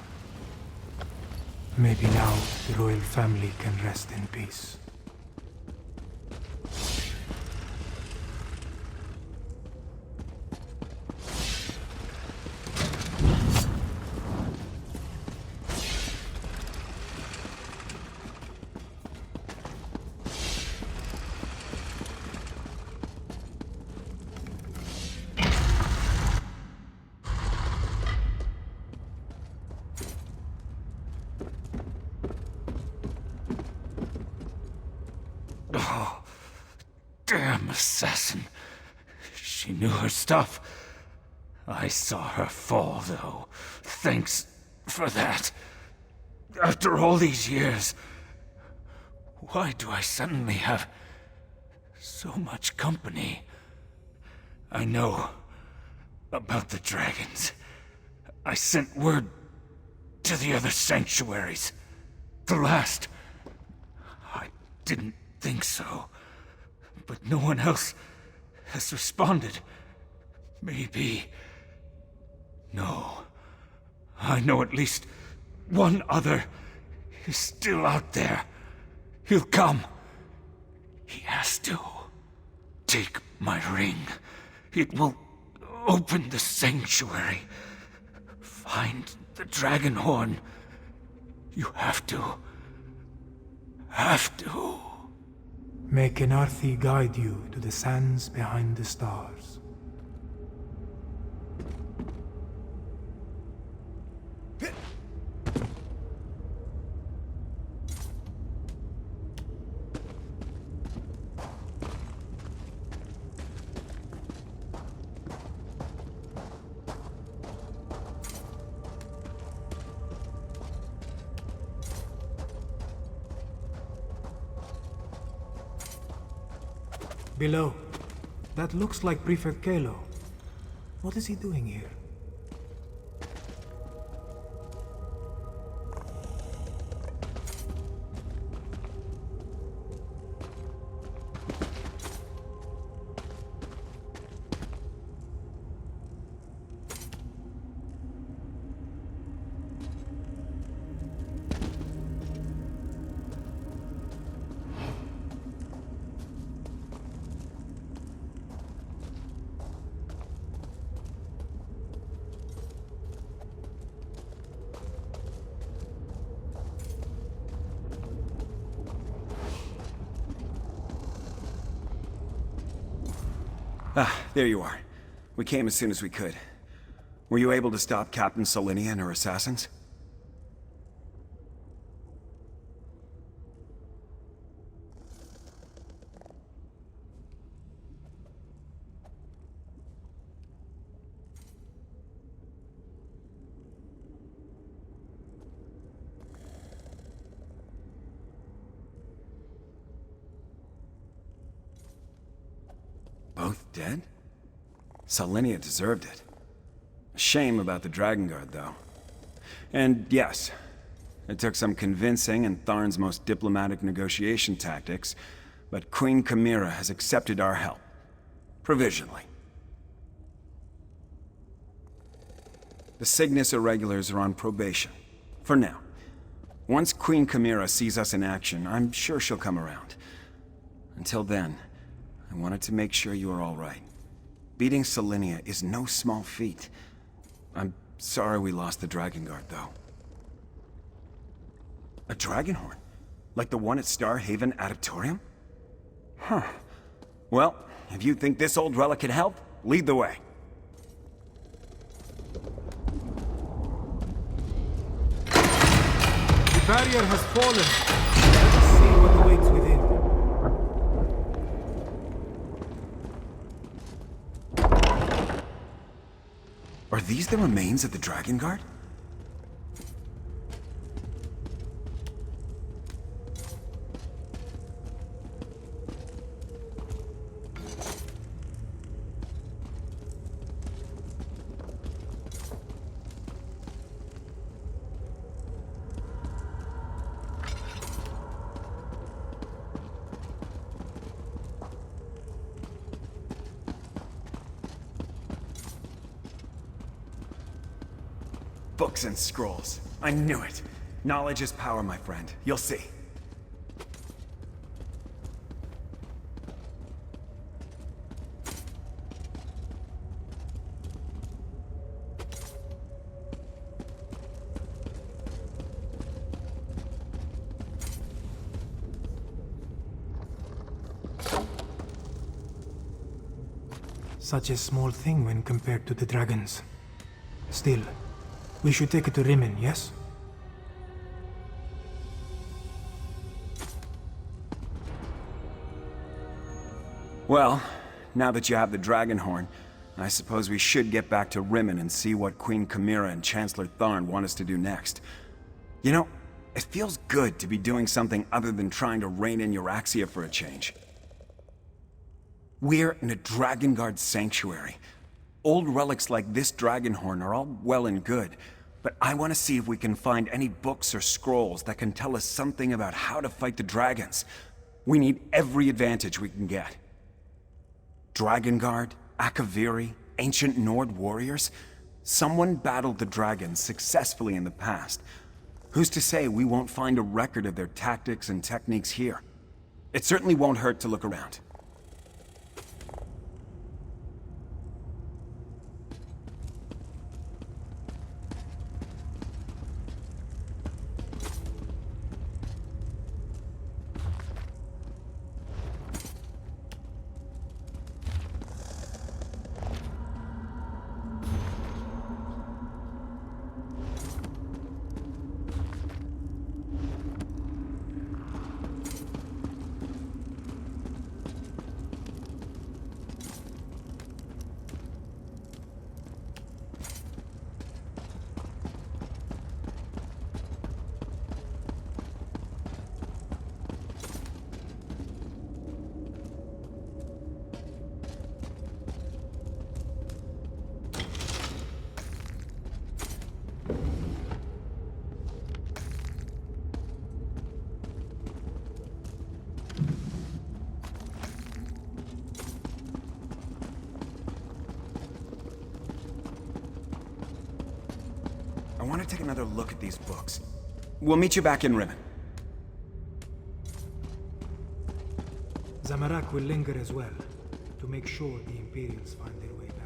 Maybe now the royal family can rest in peace. Oh, damn assassin. She knew her stuff. I saw her fall, though. Thanks for that. After all these years, why do I suddenly have so much company? I know about the dragons. I sent word to the other sanctuaries. The last. I didn't think so. But no one else has responded. Maybe. No. I know at least one other is still out there. He'll come. He has to. Take my ring. It will open the sanctuary. Find the dragon horn. You have to. Have to. May Kenarthi guide you to the sands behind the stars. Below. That looks like Prefect Kalo. What is he doing here? Ah, there you are. We came as soon as we could. Were you able to stop Captain Solinia and her assassins? Both dead? Solinia deserved it. A shame about the Dragon Guard, though. And yes, it took some convincing and Tharn's most diplomatic negotiation tactics, but Queen Chimera has accepted our help. Provisionally. The Cygnus Irregulars are on probation. For now. Once Queen Chimera sees us in action, I'm sure she'll come around. Until then, I wanted to make sure you are all right. Beating Solinia is no small feat. I'm sorry we lost the Dragon Guard, though. A dragon horn? Like the one at Star Haven Adeptorium? Huh. Well, if you think this old relic can help, lead the way. The barrier has fallen. Let's see what awaits within. Are these the remains of the Dragon Guard? Books and scrolls. I knew it. Knowledge is power, my friend. You'll see. Such a small thing when compared to the dragons. Still, we should take it to Rimmon, yes? Well, now that you have the dragon horn, I suppose we should get back to Rimmon and see what Queen Chimera and Chancellor Tharn want us to do next. You know, it feels good to be doing something other than trying to rein in Euraxia for a change. We're in a Drakengard sanctuary. Old relics like this dragon horn are all well and good, but I want to see if we can find any books or scrolls that can tell us something about how to fight the dragons. We need every advantage we can get. Drakengard, Akaviri, ancient Nord warriors. Someone battled the dragons successfully in the past. Who's to say we won't find a record of their tactics and techniques here? It certainly won't hurt to look around. I want to take another look at these books. We'll meet you back in Rimmon. Zamorak will linger as well, to make sure the Imperials find their way back.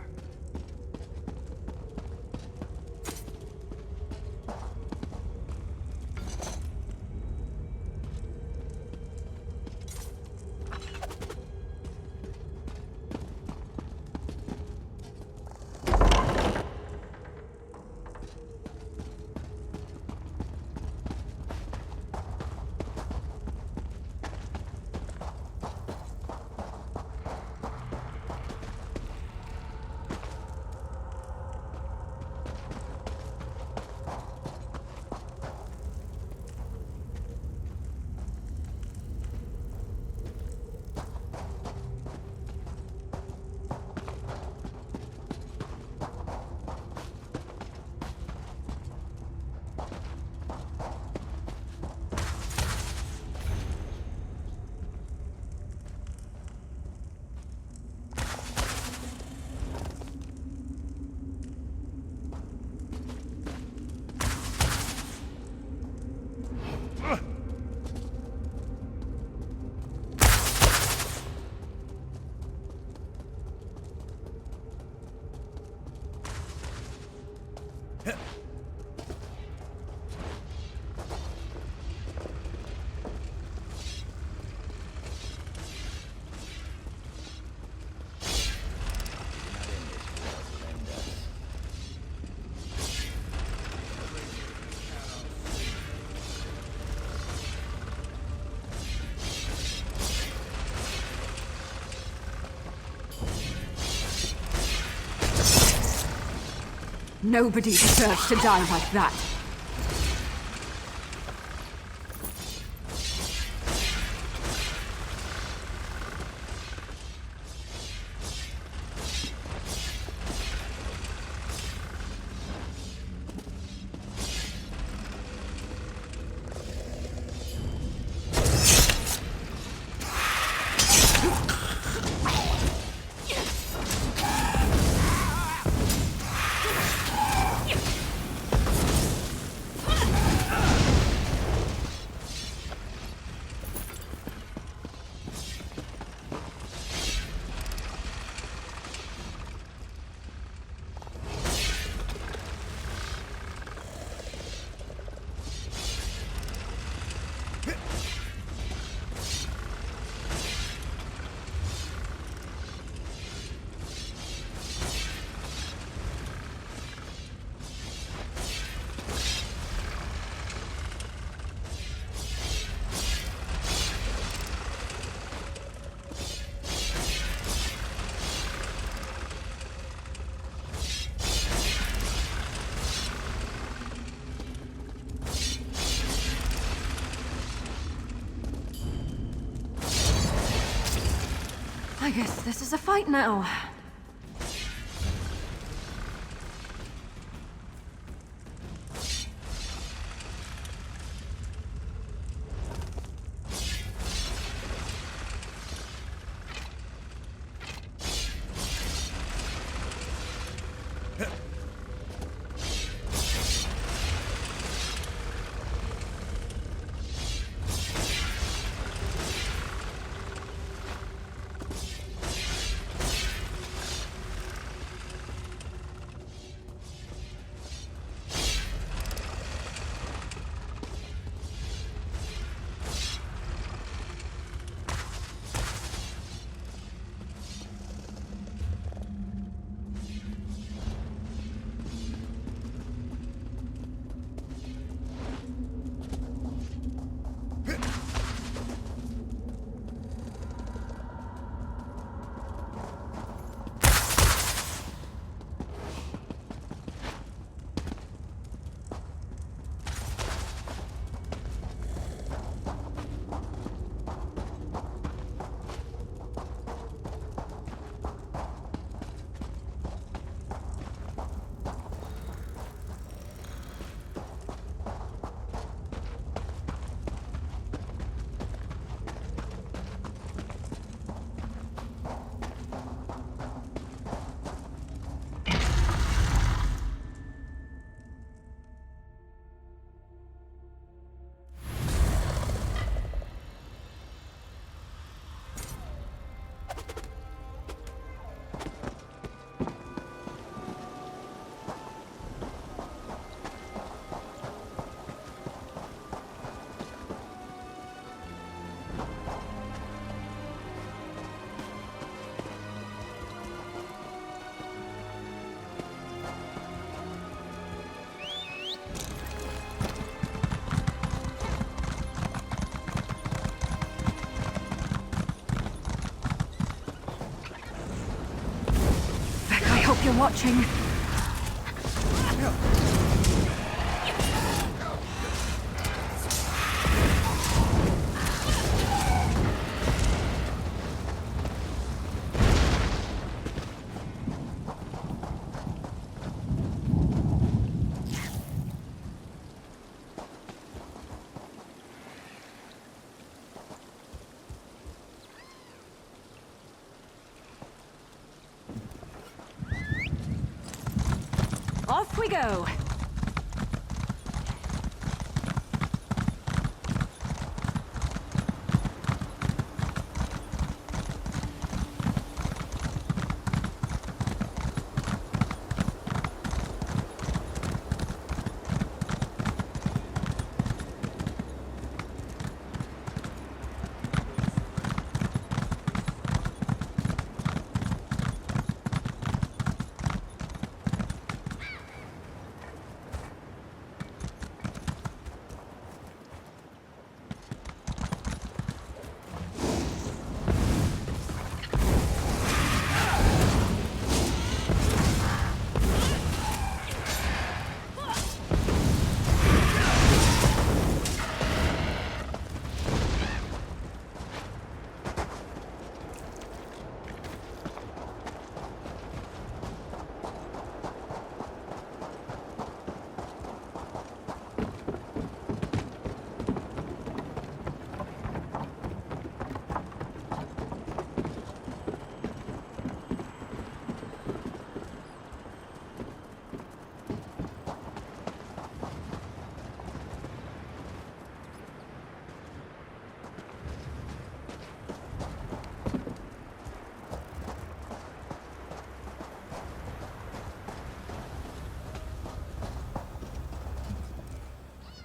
Nobody deserves to die like that. I guess this is a fight now. Hope you're watching. Off we go!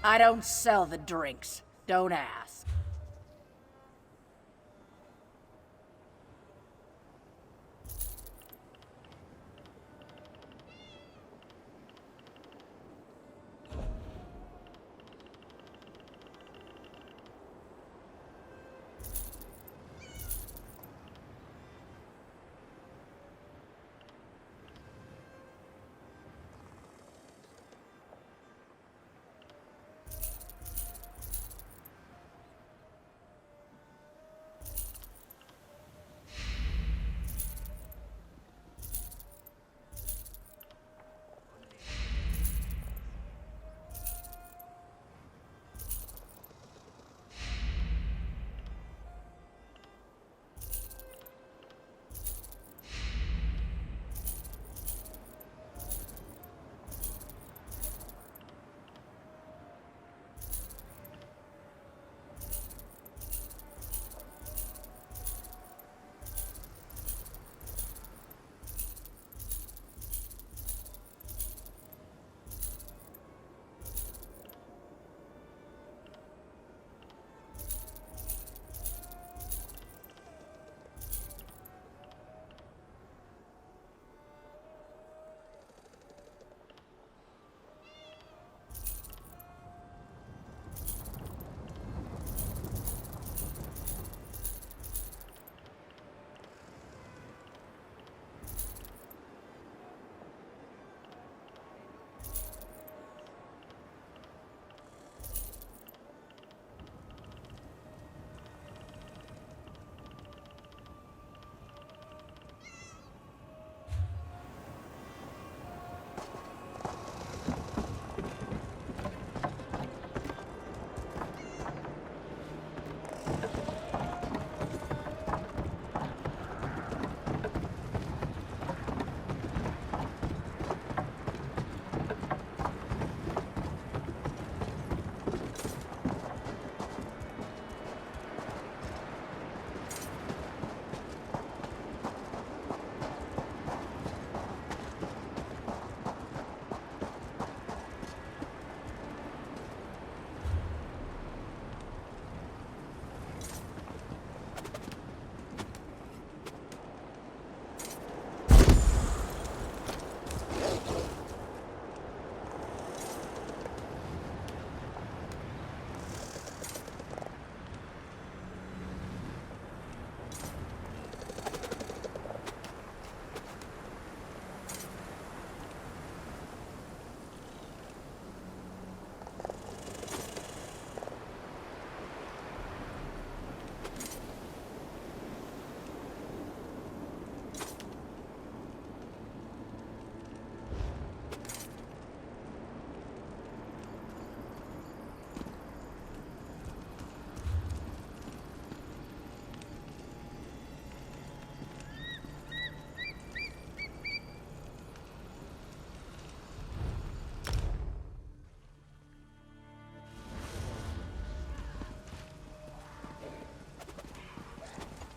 I don't sell the drinks. Don't ask.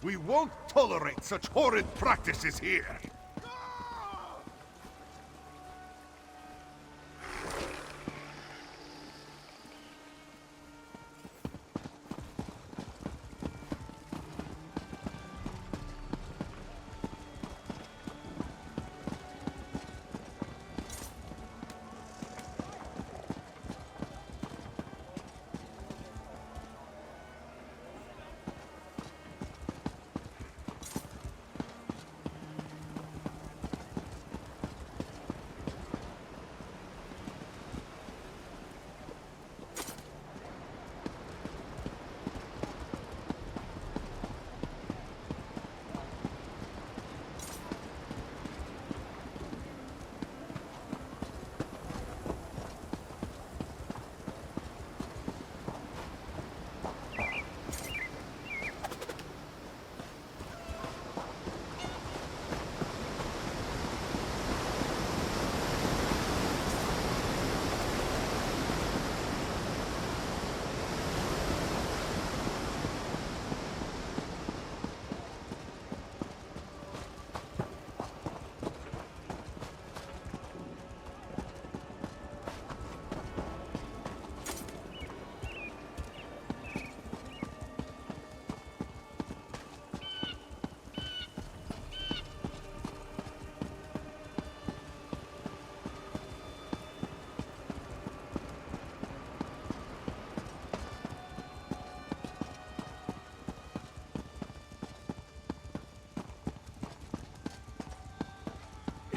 We won't tolerate such horrid practices here.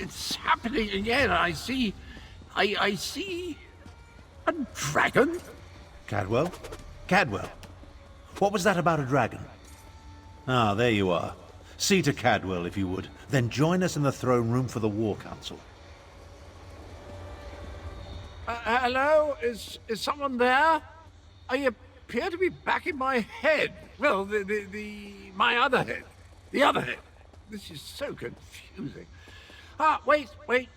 It's happening again. I see a dragon. Cadwell? Cadwell? What was that about a dragon? Ah, there you are. See to Cadwell, if you would. Then join us in the throne room for the War Council. Hello? Is someone there? I appear to be back in my head. Well, my other head. The other head. This is so confusing. Wait.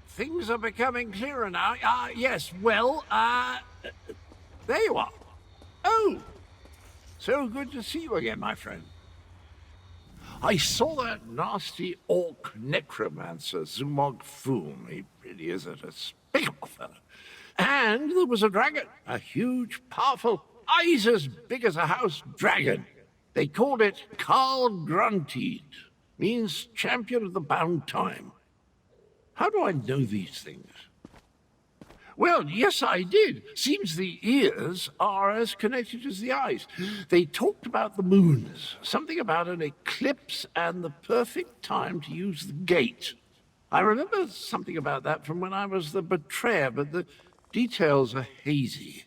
Things are becoming clearer now. Yes, well, there you are. Oh, so good to see you again, my friend. I saw that nasty orc necromancer, Zumog Foom. He really is a despicable fellow. And there was a dragon, a huge, powerful, eyes as big as a house dragon. They called it Carl Grunteed. Means champion of the bound time. How do I know these things? Well, yes, I did. Seems the ears are as connected as the eyes. They talked about the moons, something about an eclipse and the perfect time to use the gate. I remember something about that from when I was the betrayer, but the details are hazy.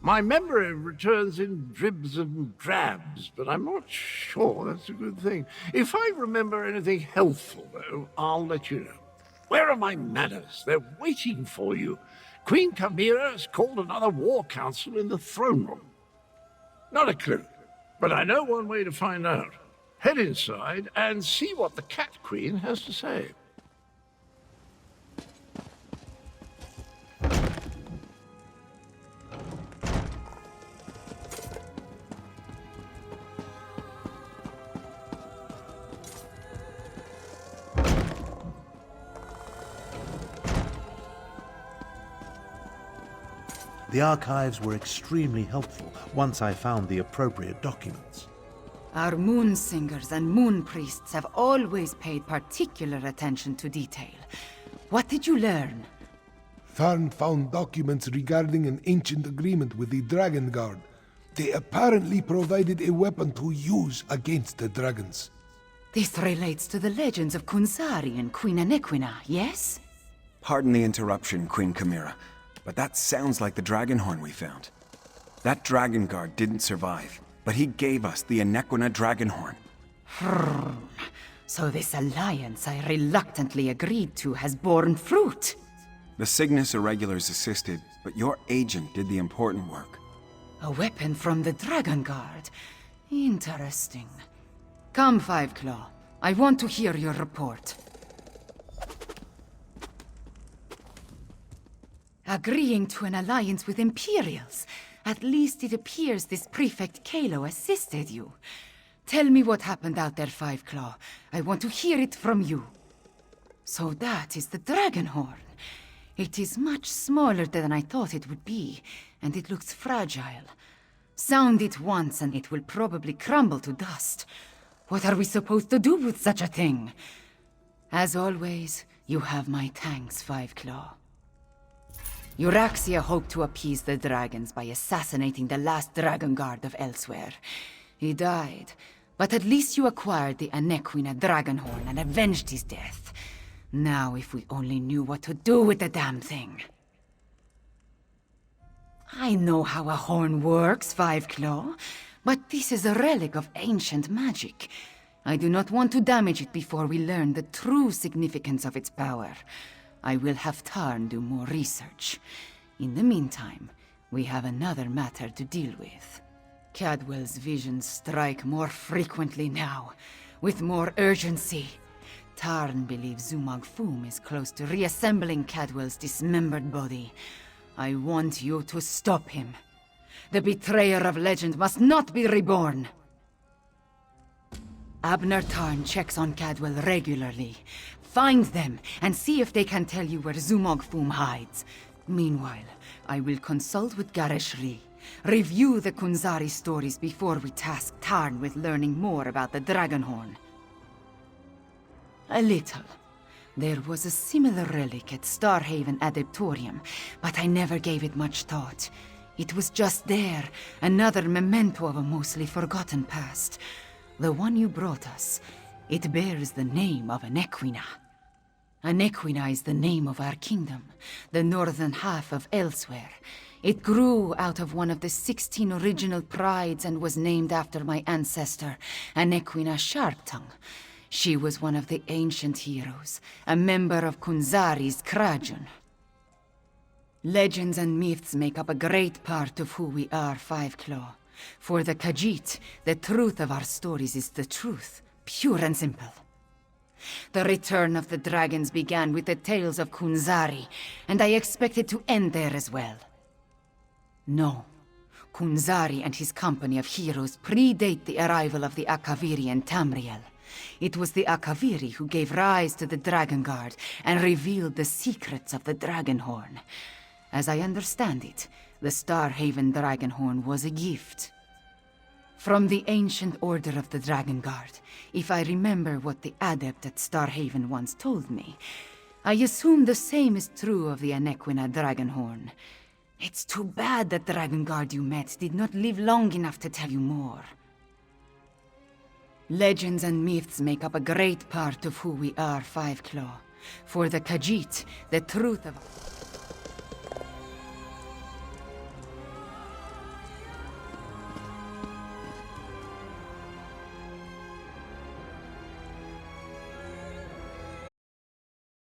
My memory returns in dribs and drabs, but I'm not sure that's a good thing. If I remember anything helpful, though, I'll let you know. Where are my manners? They're waiting for you. Queen Chimera has called another war council in the throne room. Not a clue, but I know one way to find out. Head inside and see what the Cat Queen has to say. The archives were extremely helpful once I found the appropriate documents. Our moon singers and moon priests have always paid particular attention to detail. What did you learn? Tharn found documents regarding an ancient agreement with the Dragon Guard. They apparently provided a weapon to use against the dragons. This relates to the legends of Kunzari and Queen Anequina, yes? Pardon the interruption, Queen Chimera, but that sounds like the Dragonhorn we found. That Dragon Guard didn't survive, but he gave us the Anequina Dragonhorn. So this alliance I reluctantly agreed to has borne fruit. The Cygnus Irregulars assisted, but your agent did the important work. A weapon from the Dragon Guard. Interesting. Come, Fiveclaw. I want to hear your report. Agreeing to an alliance with Imperials. At least it appears this Prefect Kalo assisted you. Tell me what happened out there, Five Claw. I want to hear it from you. So that is the dragon horn. It is much smaller than I thought it would be, and it looks fragile. Sound it once and it will probably crumble to dust. What are we supposed to do with such a thing? As always, you have my thanks, Five Claw. Euraxia hoped to appease the dragons by assassinating the last Dragon Guard of Elsewhere. He died, but at least you acquired the Anequina Dragonhorn and avenged his death. Now if we only knew what to do with the damn thing. I know how a horn works, Five Claw, but this is a relic of ancient magic. I do not want to damage it before we learn the true significance of its power. I will have Tarn do more research. In the meantime, we have another matter to deal with. Cadwell's visions strike more frequently now, with more urgency. Tarn believes Zumog Foom is close to reassembling Cadwell's dismembered body. I want you to stop him. The betrayer of legend must not be reborn. Abner Tarn checks on Cadwell regularly. Find them and see if they can tell you where Zumog Foom hides. Meanwhile, I will consult with Gareshri. Review the Kunzari stories before we task Tarn with learning more about the Dragonhorn. A little. There was a similar relic at Starhaven Adeptorium, but I never gave it much thought. It was just there, another memento of a mostly forgotten past. The one you brought us, it bears the name of Anequina. Anequina is the name of our kingdom, the northern half of Elsewhere. It grew out of one of the 16 original prides and was named after my ancestor, Anequina Sharptongue. She was one of the ancient heroes, a member of Kunzari's Krajun. Legends and myths make up a great part of who we are, Five Claw. For the Khajiit, the truth of our stories is the truth, pure and simple. The return of the dragons began with the tales of Kunzari, and I expect it to end there as well. No. Kunzari and his company of heroes predate the arrival of the Akaviri and Tamriel. It was the Akaviri who gave rise to the Dragon Guard and revealed the secrets of the Dragonhorn. As I understand it, the Starhaven Dragonhorn was a gift. From the ancient order of the Dragon Guard, if I remember what the adept at Starhaven once told me, I assume the same is true of the Anequina Dragonhorn. It's too bad that Dragon Guard you met did not live long enough to tell you more. Legends and myths make up a great part of who we are, Five Claw. For the Khajiit, the truth of...